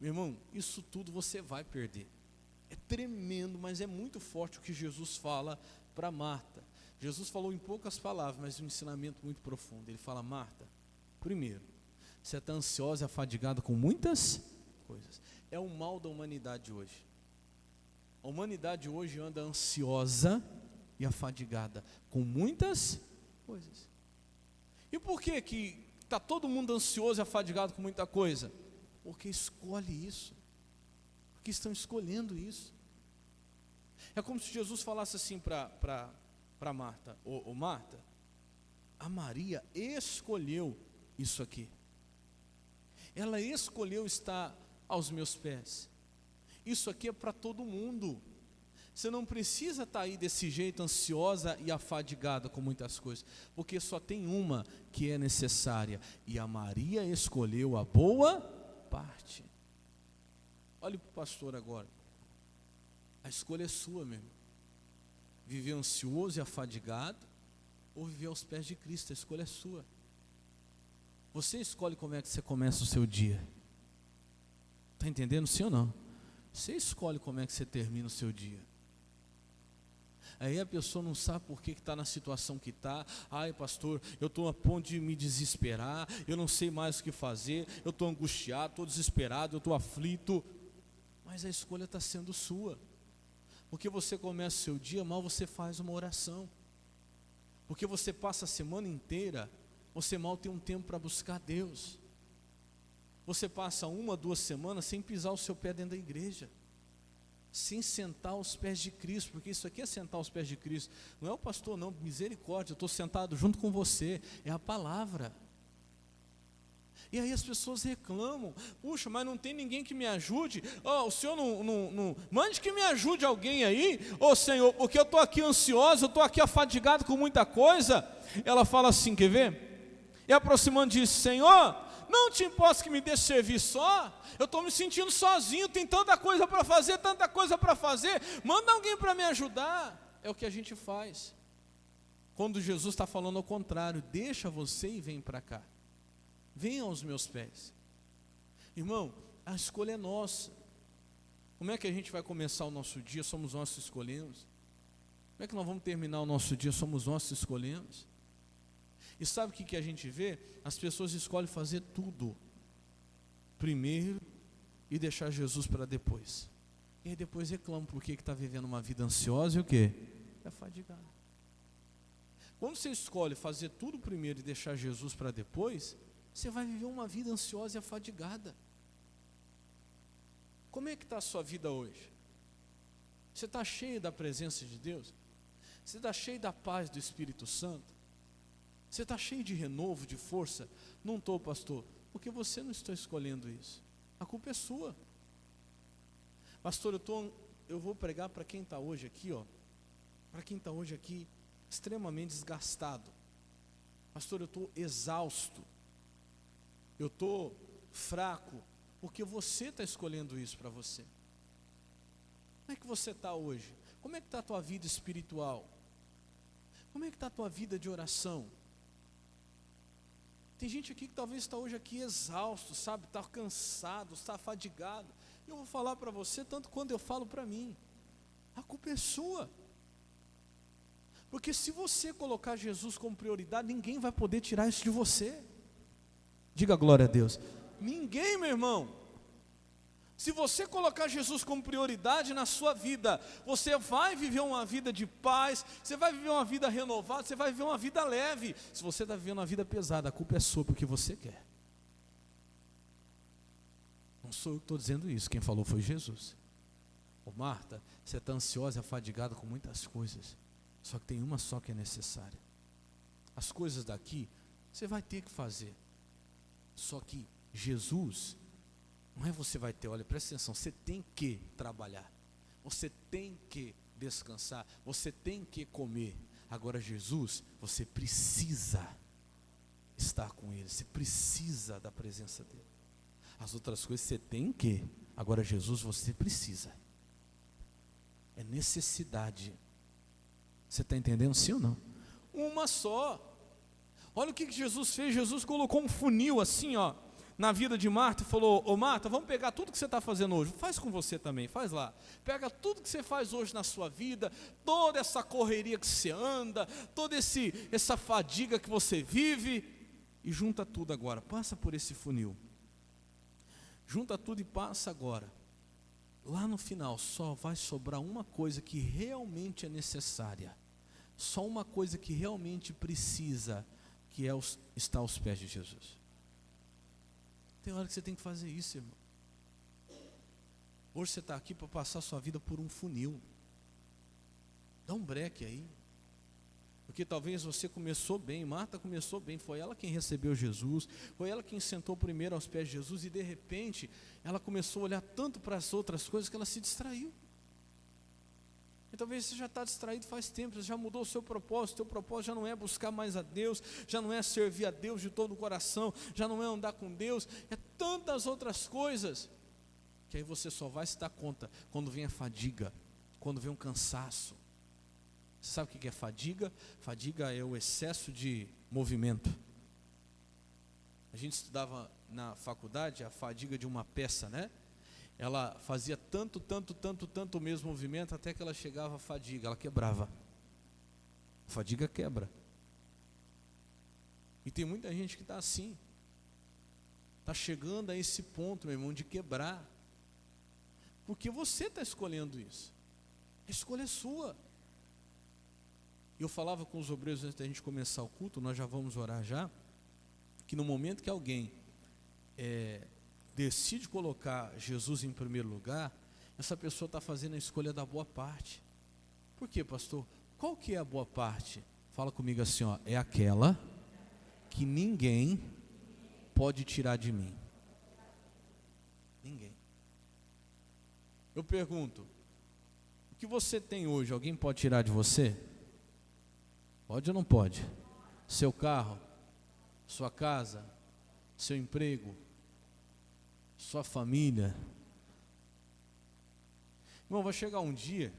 meu irmão, isso tudo você vai perder. É tremendo, mas é muito forte o que Jesus fala para Marta. Jesus falou em poucas palavras, mas um ensinamento muito profundo. Ele fala: Marta, primeiro, você está ansiosa e afadigada com muitas coisas. É o mal da humanidade hoje. A humanidade hoje anda ansiosa e afadigada com muitas coisas. E por que está todo mundo ansioso e afadigado com muita coisa? Porque escolhe isso. Porque estão escolhendo isso. É como se Jesus falasse assim para Marta: ô Marta, a Maria escolheu isso aqui. Ela escolheu estar aos meus pés. Isso aqui é para todo mundo. Você não precisa estar aí desse jeito, ansiosa e afadigada com muitas coisas, porque só tem uma que é necessária, e a Maria escolheu a boa parte. Olhe para o pastor agora. A escolha é sua, meu irmão. Viver ansioso e afadigado, ou viver aos pés de Cristo. A escolha é sua. Você escolhe como é que você começa o seu dia. Está entendendo, sim ou não? Você escolhe como é que você termina o seu dia. Aí a pessoa não sabe por que está na situação que está. Ai, pastor, eu estou a ponto de me desesperar, eu não sei mais o que fazer, eu estou angustiado, estou desesperado, eu estou aflito. Mas a escolha está sendo sua. Porque você começa o seu dia, mal você faz uma oração. Porque você passa a semana inteira, você mal tem um tempo para buscar Deus. Você passa 1, 2 semanas sem pisar o seu pé dentro da igreja, sem sentar aos pés de Cristo, porque isso aqui é sentar aos pés de Cristo. Não é o pastor não, misericórdia, eu estou sentado junto com você, é a palavra. E aí as pessoas reclamam: puxa, mas não tem ninguém que me ajude. O Senhor não mande que me ajude alguém aí, Senhor, porque eu estou aqui ansioso, eu estou aqui afadigado com muita coisa. Ela fala assim, quer ver? E aproximando diz: Senhor, não te importa que me deixe servir só? Eu estou me sentindo sozinho, tem tanta coisa para fazer, manda alguém para me ajudar. É o que a gente faz. Quando Jesus está falando ao contrário: deixa você e vem para cá. Venha aos meus pés. Irmão, a escolha é nossa. Como é que a gente vai começar o nosso dia? Somos nós que escolhemos. Como é que nós vamos terminar o nosso dia? Somos nós que escolhemos. E sabe o que a gente vê? As pessoas escolhem fazer tudo primeiro e deixar Jesus para depois. E aí depois reclamam porque está vivendo uma vida ansiosa e o quê? É fadigado. Quando você escolhe fazer tudo primeiro e deixar Jesus para depois, você vai viver uma vida ansiosa e afadigada. Como é que está a sua vida hoje? Você está cheio da presença de Deus? Você está cheio da paz do Espírito Santo? Você está cheio de renovo, de força? Não estou, pastor, porque você não está escolhendo isso. A culpa é sua. Pastor, eu vou pregar para quem está hoje aqui, para quem está hoje aqui extremamente desgastado. Pastor, eu estou exausto. Eu estou fraco, porque você está escolhendo isso para você. Como é que você está hoje? Como é que está a tua vida espiritual? Como é que está a tua vida de oração? Tem gente aqui que talvez está hoje aqui exausto, sabe? Está cansado, está fadigado. Eu vou falar para você, tanto quando eu falo para mim, a culpa é sua. Porque se você colocar Jesus como prioridade, ninguém vai poder tirar isso de você. Diga glória a Deus. Ninguém, meu irmão. Se você colocar Jesus como prioridade na sua vida, você vai viver uma vida de paz, você vai viver uma vida renovada, você vai viver uma vida leve. Se você está vivendo uma vida pesada, a culpa é sua, porque você quer. Não sou eu que estou dizendo isso, quem falou foi Jesus. Marta, você está ansiosa e afadigada com muitas coisas, só que tem uma só que é necessária. As coisas daqui, você vai ter que fazer. Só que Jesus, não é você vai ter, olha, presta atenção, você tem que trabalhar, você tem que descansar, você tem que comer. Agora Jesus, você precisa estar com Ele, você precisa da presença dEle. As outras coisas você tem que, agora Jesus você precisa. É necessidade. Você está entendendo, sim ou não? Uma só. Olha o que Jesus fez. Jesus colocou um funil assim, ó, na vida de Marta e falou: ô Marta, vamos pegar tudo que você está fazendo hoje, faz com você também, faz lá. Pega tudo que você faz hoje na sua vida, toda essa correria que você anda, toda essa fadiga que você vive, e junta tudo agora, passa por esse funil. Junta tudo e passa agora. Lá no final só vai sobrar uma coisa que realmente é necessária. Só uma coisa que realmente precisa, que é estar aos pés de Jesus. Tem hora que você tem que fazer isso, irmão. Hoje você está aqui para passar a sua vida por um funil. Dá um breque aí. Porque talvez você começou bem, Marta começou bem, foi ela quem recebeu Jesus, foi ela quem sentou primeiro aos pés de Jesus, e de repente ela começou a olhar tanto para as outras coisas que ela se distraiu. E talvez você já está distraído faz tempo, você já mudou o seu propósito. O teu propósito já não é buscar mais a Deus, já não é servir a Deus de todo o coração, já não é andar com Deus, é tantas outras coisas, que aí você só vai se dar conta quando vem a fadiga, quando vem um cansaço. Você sabe o que é fadiga? Fadiga é o excesso de movimento. A gente estudava na faculdade a fadiga de uma peça, né? Ela fazia tanto o mesmo movimento, até que ela chegava à fadiga, ela quebrava. A fadiga quebra. E tem muita gente que está assim. Está chegando a esse ponto, meu irmão, de quebrar. Porque você está escolhendo isso. A escolha é sua. Eu falava com os obreiros antes da gente começar o culto, nós já vamos orar já, que no momento que alguém decide colocar Jesus em primeiro lugar, essa pessoa está fazendo a escolha da boa parte. Por quê, pastor? Qual que é a boa parte? Fala comigo assim, ó, é aquela que ninguém pode tirar de mim. Ninguém. Eu pergunto, o que você tem hoje, alguém pode tirar de você? Pode ou não pode? Seu carro, sua casa, seu emprego, sua família. Irmão, vai chegar um dia,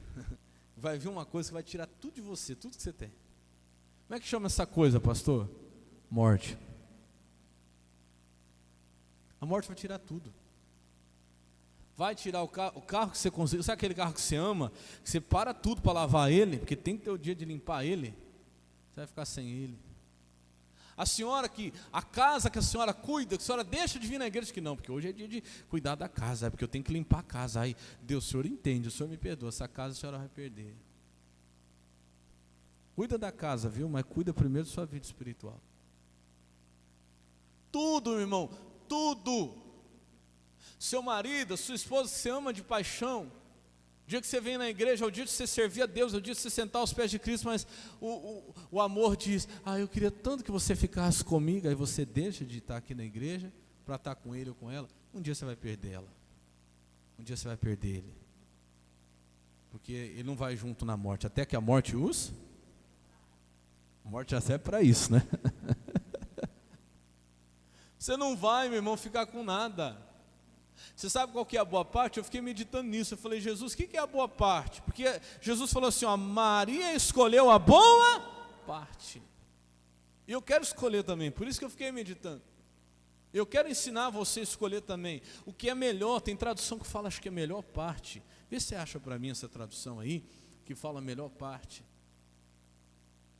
vai vir uma coisa que vai tirar tudo de você, tudo que você tem. Como é que chama essa coisa, pastor? Morte. A morte vai tirar tudo. Vai tirar o carro que você conseguiu. Sabe aquele carro que você ama? Que você para tudo para lavar ele, porque tem que ter o dia de limpar ele. Você vai ficar sem ele. A casa que a senhora cuida, que a senhora deixa de vir na igreja, que não, porque hoje é dia de cuidar da casa, porque eu tenho que limpar a casa. Aí, Deus, o senhor entende, o senhor me perdoa, essa casa a senhora vai perder. Cuida da casa, viu? Mas cuida primeiro da sua vida espiritual. Tudo, meu irmão, tudo. Seu marido, sua esposa que você ama de paixão, o dia que você vem na igreja, é o dia que você servir a Deus, é o dia que você sentar aos pés de Cristo, mas o amor diz, eu queria tanto que você ficasse comigo, aí você deixa de estar aqui na igreja, para estar com ele ou com ela, um dia você vai perder ela, um dia você vai perder ele, porque ele não vai junto na morte, até que a morte a morte já serve para isso, né? Você não vai, meu irmão, ficar com nada. Você sabe qual que é a boa parte? Eu fiquei meditando nisso, eu falei, Jesus, o que é a boa parte? Porque Jesus falou assim, ó, Maria escolheu a boa parte. E eu quero escolher também, por isso que eu fiquei meditando. Eu quero ensinar você a escolher também. O que é melhor, tem tradução que fala, acho que é a melhor parte. Vê se você acha para mim essa tradução aí, que fala a melhor parte.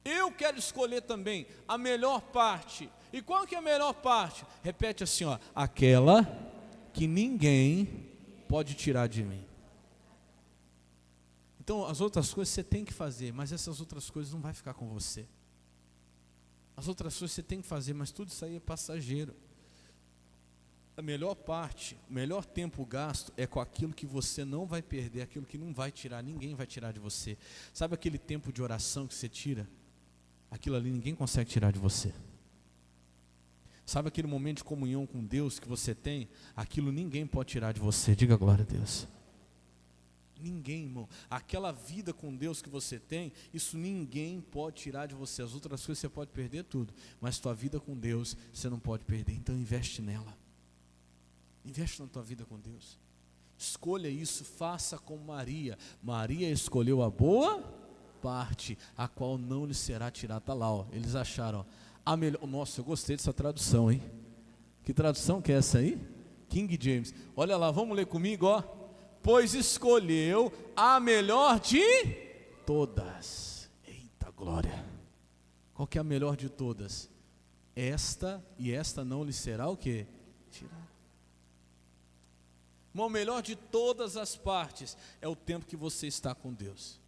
Eu quero escolher também a melhor parte. E qual que é a melhor parte? Repete assim, ó, aquela que ninguém pode tirar de mim. Então as outras coisas você tem que fazer, mas essas outras coisas não vai ficar com você. As outras coisas você tem que fazer, mas tudo isso aí é passageiro. A melhor parte, o melhor tempo gasto é com aquilo que você não vai perder, aquilo que não vai tirar, ninguém vai tirar de você. Sabe aquele tempo de oração que você tira? Aquilo ali ninguém consegue tirar de você. Sabe aquele momento de comunhão com Deus que você tem? Aquilo ninguém pode tirar de você. Diga glória a Deus. Ninguém, irmão. Aquela vida com Deus que você tem, isso ninguém pode tirar de você. As outras coisas você pode perder tudo, mas tua vida com Deus você não pode perder. Então investe nela. Investe na tua vida com Deus. Escolha isso, faça como Maria. Maria escolheu a boa parte a qual não lhe será tirada. Está lá, ó. Eles acharam, ó, a melhor. Nossa, eu gostei dessa tradução, hein? Que tradução que é essa aí? King James. Olha lá, vamos ler comigo, ó. Pois escolheu a melhor de todas. Eita glória. Qual que é a melhor de todas? Esta, e esta não lhe será o quê? Tirada. Irmão, o melhor de todas as partes é o tempo que você está com Deus.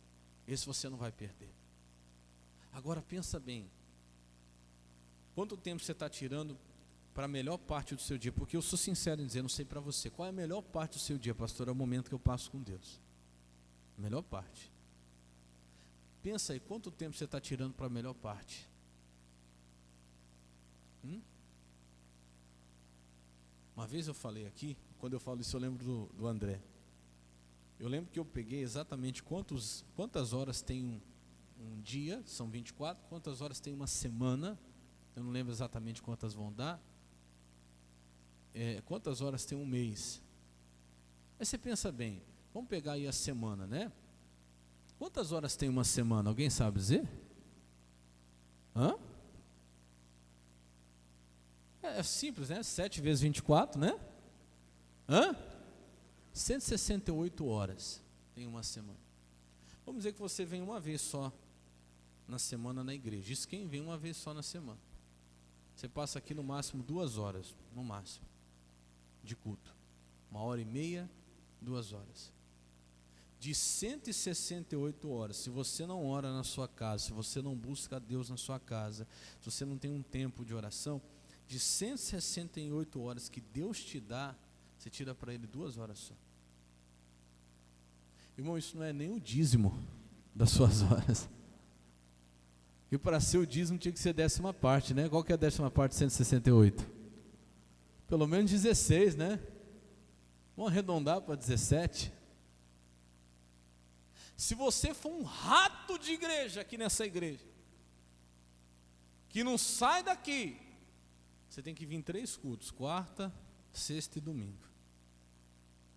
Esse você não vai perder. Agora pensa bem. Quanto tempo você está tirando para a melhor parte do seu dia? Porque eu sou sincero em dizer, não sei para você, qual é a melhor parte do seu dia, pastor? É o momento que eu passo com Deus. A melhor parte. Pensa aí, quanto tempo você está tirando para a melhor parte? Uma vez eu falei aqui, quando eu falo isso eu lembro do André. Eu lembro que eu peguei exatamente quantas horas tem um dia, são 24, quantas horas tem uma semana, eu não lembro exatamente quantas vão dar, quantas horas tem um mês. Aí você pensa bem, vamos pegar aí a semana, né? Quantas horas tem uma semana? Alguém sabe dizer? É simples, né? 7 vezes 24, né? 168 horas tem uma semana. Vamos dizer que você vem uma vez só na semana na igreja. Isso quem vem uma vez só na semana. Você passa aqui no máximo 2 horas, no máximo, de culto. 1h30, 2 horas. De 168 horas, se você não ora na sua casa, se você não busca a Deus na sua casa, se você não tem um tempo de oração, de 168 horas que Deus te dá, você tira para Ele 2 horas só. Irmão, isso não é nem o dízimo das suas horas. E para ser o dízimo tinha que ser 10ª parte, né? Qual que é a 10ª parte de 168? Pelo menos 16, né? Vamos arredondar para 17. Se você for um rato de igreja aqui nessa igreja, que não sai daqui, você tem que vir 3 cultos, quarta, sexta e domingo.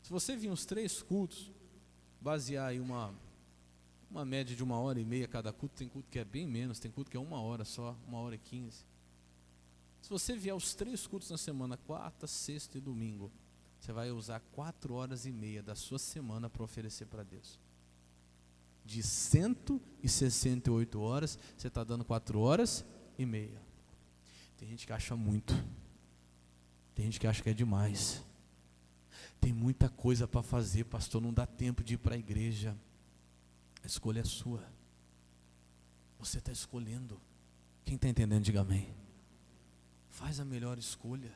Se você vir os 3 cultos, basear aí uma média de 1h30 cada culto, tem culto que é bem menos, tem culto que é 1 hora só, 1h15. Se você vier os 3 cultos na semana, quarta, sexta e domingo, você vai usar 4h30 da sua semana para oferecer para Deus. De 168 horas, você está dando 4h30. Tem gente que acha muito. Tem gente que acha que é demais. Tem muita coisa para fazer, pastor, não dá tempo de ir para a igreja. A escolha é sua. Você está escolhendo. Quem está entendendo, diga amém. Faz a melhor escolha.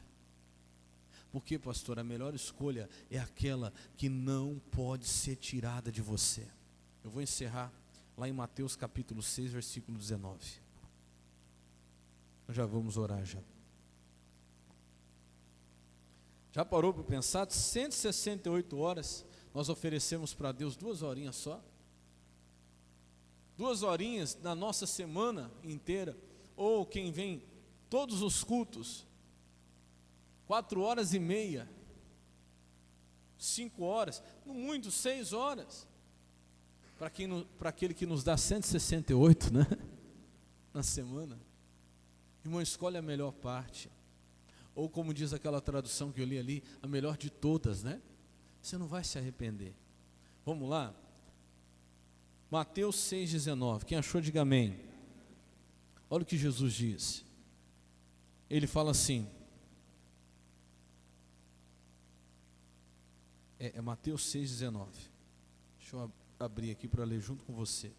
Porque, pastor, a melhor escolha é aquela que não pode ser tirada de você. Eu vou encerrar lá em Mateus capítulo 6, versículo 19. Nós já vamos orar já. Já parou para pensar? 168 horas, nós oferecemos para Deus 2 horinhas só. 2 horinhas na nossa semana inteira. Ou quem vem todos os cultos, 4h30, 5 horas, no muito 6 horas. Para aquele que nos dá 168, né? Na semana. Irmão, escolhe a melhor parte. Ou como diz aquela tradução que eu li ali, a melhor de todas, né? Você não vai se arrepender. Vamos lá? Mateus 6,19. Quem achou, diga amém. Olha o que Jesus diz. Ele fala assim. É Mateus 6,19. Deixa eu abrir aqui para ler junto com você.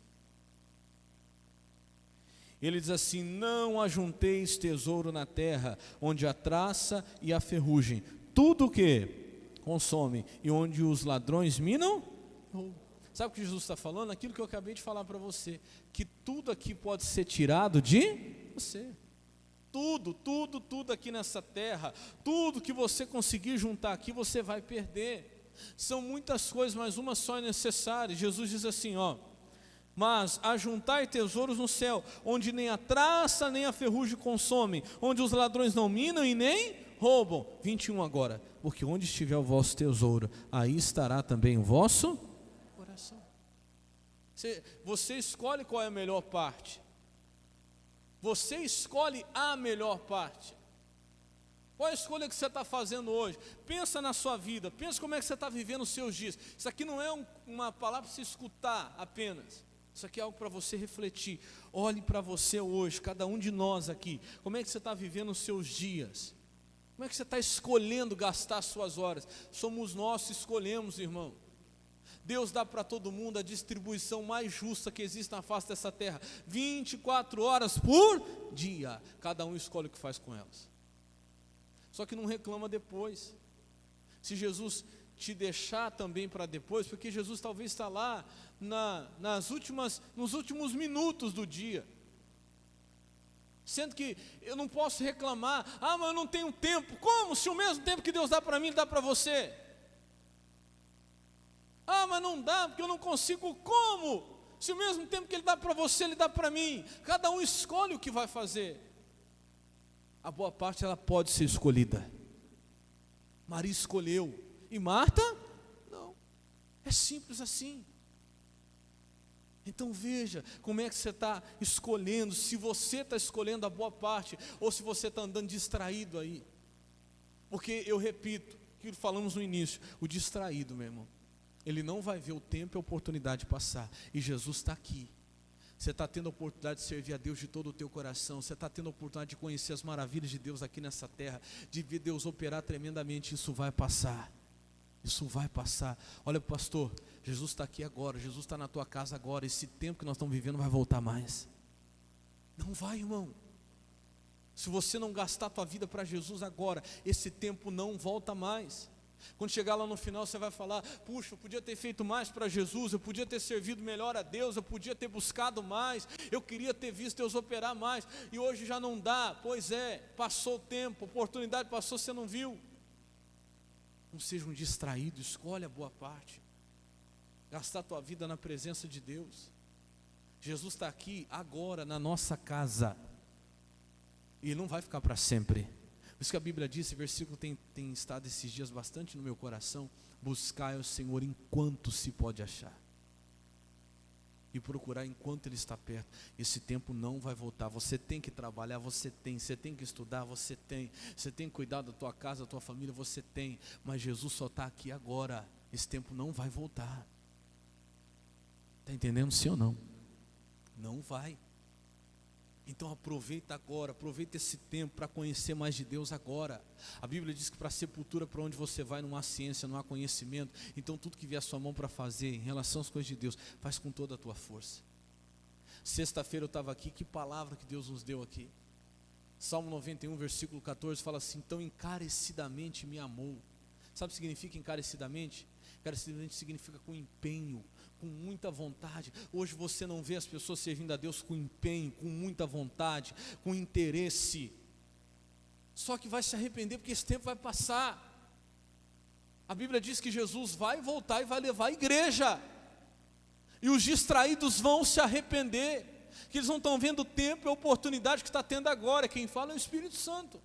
Ele diz assim: não ajunteis tesouro na terra, onde a traça e a ferrugem, tudo o que consome, e onde os ladrões minam. Sabe o que Jesus está falando? Aquilo que eu acabei de falar para você, que tudo aqui pode ser tirado de você. Tudo aqui nessa terra, tudo que você conseguir juntar aqui, você vai perder. São muitas coisas, mas uma só é necessária. Jesus diz assim, ó: mas ajuntai tesouros no céu, onde nem a traça nem a ferrugem consomem, onde os ladrões não minam e nem roubam. 21 agora. Porque onde estiver o vosso tesouro, aí estará também o vosso coração. Você escolhe qual é a melhor parte. Você escolhe a melhor parte. Qual é a escolha que você está fazendo hoje? Pensa na sua vida, pensa como é que você está vivendo os seus dias. Isso aqui não é uma palavra para se escutar apenas. Isso aqui é algo para você refletir. Olhe para você hoje, cada um de nós aqui. Como é que você está vivendo os seus dias? Como é que você está escolhendo gastar as suas horas? Somos nós que escolhemos, irmão. Deus dá para todo mundo a distribuição mais justa que existe na face dessa terra. 24 horas por dia. Cada um escolhe o que faz com elas. Só que não reclama depois. Se Jesus te deixar também para depois, porque Jesus talvez está lá nos últimos minutos do dia. Sendo que eu não posso reclamar, mas eu não tenho tempo. Como? Se o mesmo tempo que Deus dá para mim, Ele dá para você. Mas não dá, porque eu não consigo. Como? Se o mesmo tempo que Ele dá para você, Ele dá para mim. Cada um escolhe o que vai fazer. A boa parte ela pode ser escolhida. Maria escolheu. E Marta? Não. É simples assim. Então veja como é que você está escolhendo. Se você está escolhendo a boa parte, ou se você está andando distraído aí. Porque eu repito, que falamos no início, o distraído, meu irmão, ele não vai ver o tempo e a oportunidade passar. E Jesus está aqui. Você está tendo a oportunidade de servir a Deus de todo o teu coração. Você está tendo a oportunidade de conhecer as maravilhas de Deus aqui nessa terra, de ver Deus operar tremendamente. Isso vai passar. Isso vai passar. Olha, pastor, Jesus está aqui agora. Jesus está na tua casa agora. Esse tempo que nós estamos vivendo vai voltar mais. Não vai, irmão. Se você não gastar a tua vida para Jesus agora, esse tempo não volta mais. Quando chegar lá no final, você vai falar: puxa, eu podia ter feito mais para Jesus, eu podia ter servido melhor a Deus, eu podia ter buscado mais, eu queria ter visto Deus operar mais, e hoje já não dá. Pois é, passou o tempo, a oportunidade passou, você não viu. Não seja um distraído, escolhe a boa parte. Gastar a tua vida na presença de Deus. Jesus está aqui agora na nossa casa, e Ele não vai ficar para sempre. Por isso que a Bíblia diz, esse versículo tem estado esses dias bastante no meu coração: buscai ao Senhor enquanto se pode achar, e procurar enquanto Ele está perto. Esse tempo não vai voltar. Você tem que trabalhar, você tem que estudar, você tem que cuidar da tua casa, da tua família, você tem, mas Jesus só está aqui agora. Esse tempo não vai voltar. Está entendendo, sim ou não? Não vai. Então aproveita agora, aproveita esse tempo para conhecer mais de Deus agora. A Bíblia diz que para a sepultura, para onde você vai, não há ciência, não há conhecimento. Então tudo que vier à sua mão para fazer em relação às coisas de Deus, faz com toda a tua força. Sexta-feira eu estava aqui, que palavra que Deus nos deu aqui. Salmo 91, versículo 14, fala assim: então encarecidamente me amou. Sabe o que significa encarecidamente? Encarecidamente significa com empenho, com muita vontade. Hoje você não vê as pessoas servindo a Deus com empenho, com muita vontade, com interesse. Só que vai se arrepender, porque esse tempo vai passar. A Bíblia diz que Jesus vai voltar e vai levar a igreja, e os distraídos vão se arrepender, que eles não estão vendo o tempo e a oportunidade que está tendo agora. Quem fala é o Espírito Santo.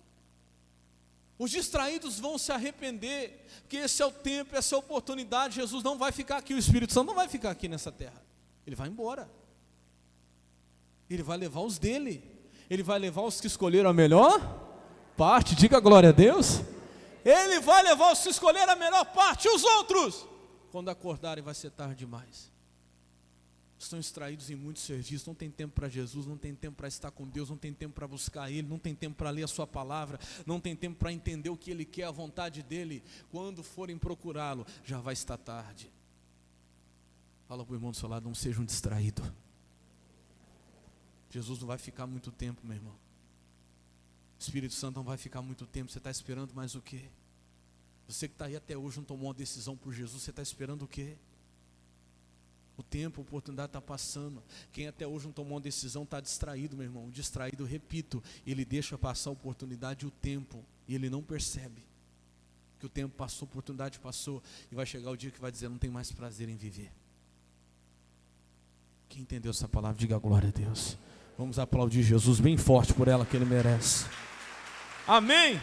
Os distraídos vão se arrepender, porque esse é o tempo, essa é a oportunidade. Jesus não vai ficar aqui, o Espírito Santo não vai ficar aqui nessa terra. Ele vai embora. Ele vai levar os dele. Ele vai levar os que escolheram a melhor parte. Diga glória a Deus. Ele vai levar os que escolheram a melhor parte. E os outros, quando acordarem, vai ser tarde demais. Estão distraídos em muitos serviços, não tem tempo para Jesus, não tem tempo para estar com Deus, não tem tempo para buscar Ele, não tem tempo para ler a sua palavra, não tem tempo para entender o que Ele quer, a vontade dEle. Quando forem procurá-lo, já vai estar tarde. Fala para o irmão do seu lado: não seja um distraído. Jesus não vai ficar muito tempo, meu irmão. O Espírito Santo não vai ficar muito tempo. Você está esperando mais o quê? Você que está aí até hoje não tomou uma decisão por Jesus, você está esperando o quê? O tempo, a oportunidade está passando. Quem até hoje não tomou uma decisão está distraído, meu irmão. Distraído, repito, ele deixa passar a oportunidade e o tempo, e ele não percebe que o tempo passou, a oportunidade passou, e vai chegar o dia que vai dizer: não tem mais prazer em viver. Quem entendeu essa palavra, diga glória a Deus. Vamos aplaudir Jesus bem forte por ela, que Ele merece. Amém.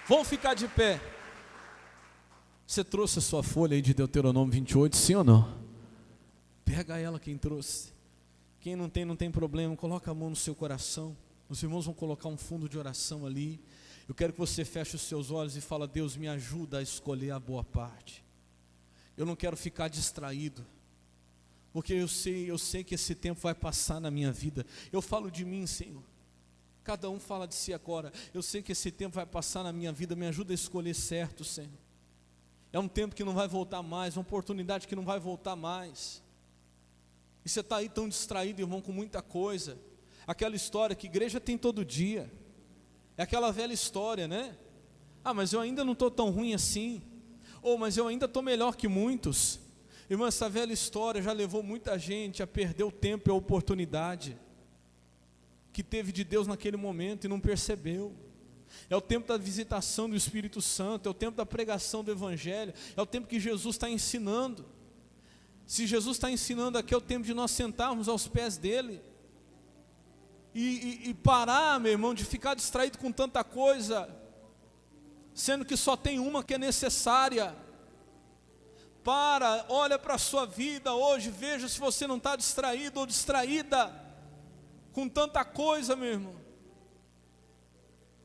Vamos ficar de pé. Você trouxe a sua folha aí de Deuteronômio 28, sim ou não? Pega ela quem trouxe. Quem não tem problema, coloca a mão no seu coração. Os irmãos vão colocar um fundo de oração ali. Eu quero que você feche os seus olhos e fala: Deus, me ajuda a escolher a boa parte. Eu não quero ficar distraído, porque eu sei que esse tempo vai passar na minha vida. Eu falo de mim, Senhor. Cada um fala de si agora. Eu sei que esse tempo vai passar na minha vida. Me ajuda a escolher certo, Senhor. É um tempo que não vai voltar mais, uma oportunidade que não vai voltar mais. E você está aí tão distraído, irmão, com muita coisa. Aquela história que igreja tem todo dia. É aquela velha história, né? Ah, mas eu ainda não estou tão ruim assim. Ou, mas eu ainda estou melhor que muitos. Irmão, essa velha história já levou muita gente a perder o tempo e a oportunidade que teve de Deus naquele momento e não percebeu. É o tempo da visitação do Espírito Santo, é o tempo da pregação do Evangelho, é o tempo que Jesus está ensinando. Se Jesus está ensinando aqui, é o tempo de nós sentarmos aos pés dEle e parar, meu irmão, de ficar distraído com tanta coisa, sendo que só tem uma que é necessária. Olha para a sua vida hoje, veja se você não está distraído ou distraída com tanta coisa, meu irmão.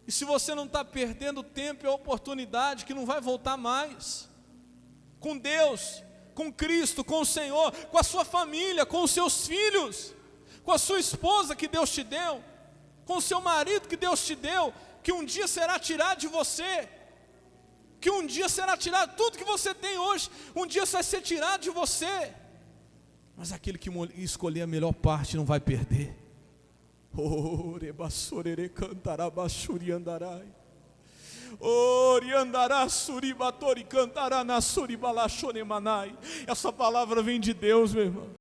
E se você não está perdendo tempo e a oportunidade que não vai voltar mais, com Deus, com Cristo, com o Senhor, com a sua família, com os seus filhos, com a sua esposa que Deus te deu, com o seu marido que Deus te deu, que um dia será tirado de você, que um dia será tirado, tudo que você tem hoje, um dia vai ser tirado de você, mas aquele que escolher a melhor parte não vai perder. Orebassorere cantará bachuri andarai. Oriandará suribatori cantará na suribalachone manai. Essa palavra vem de Deus, meu irmão.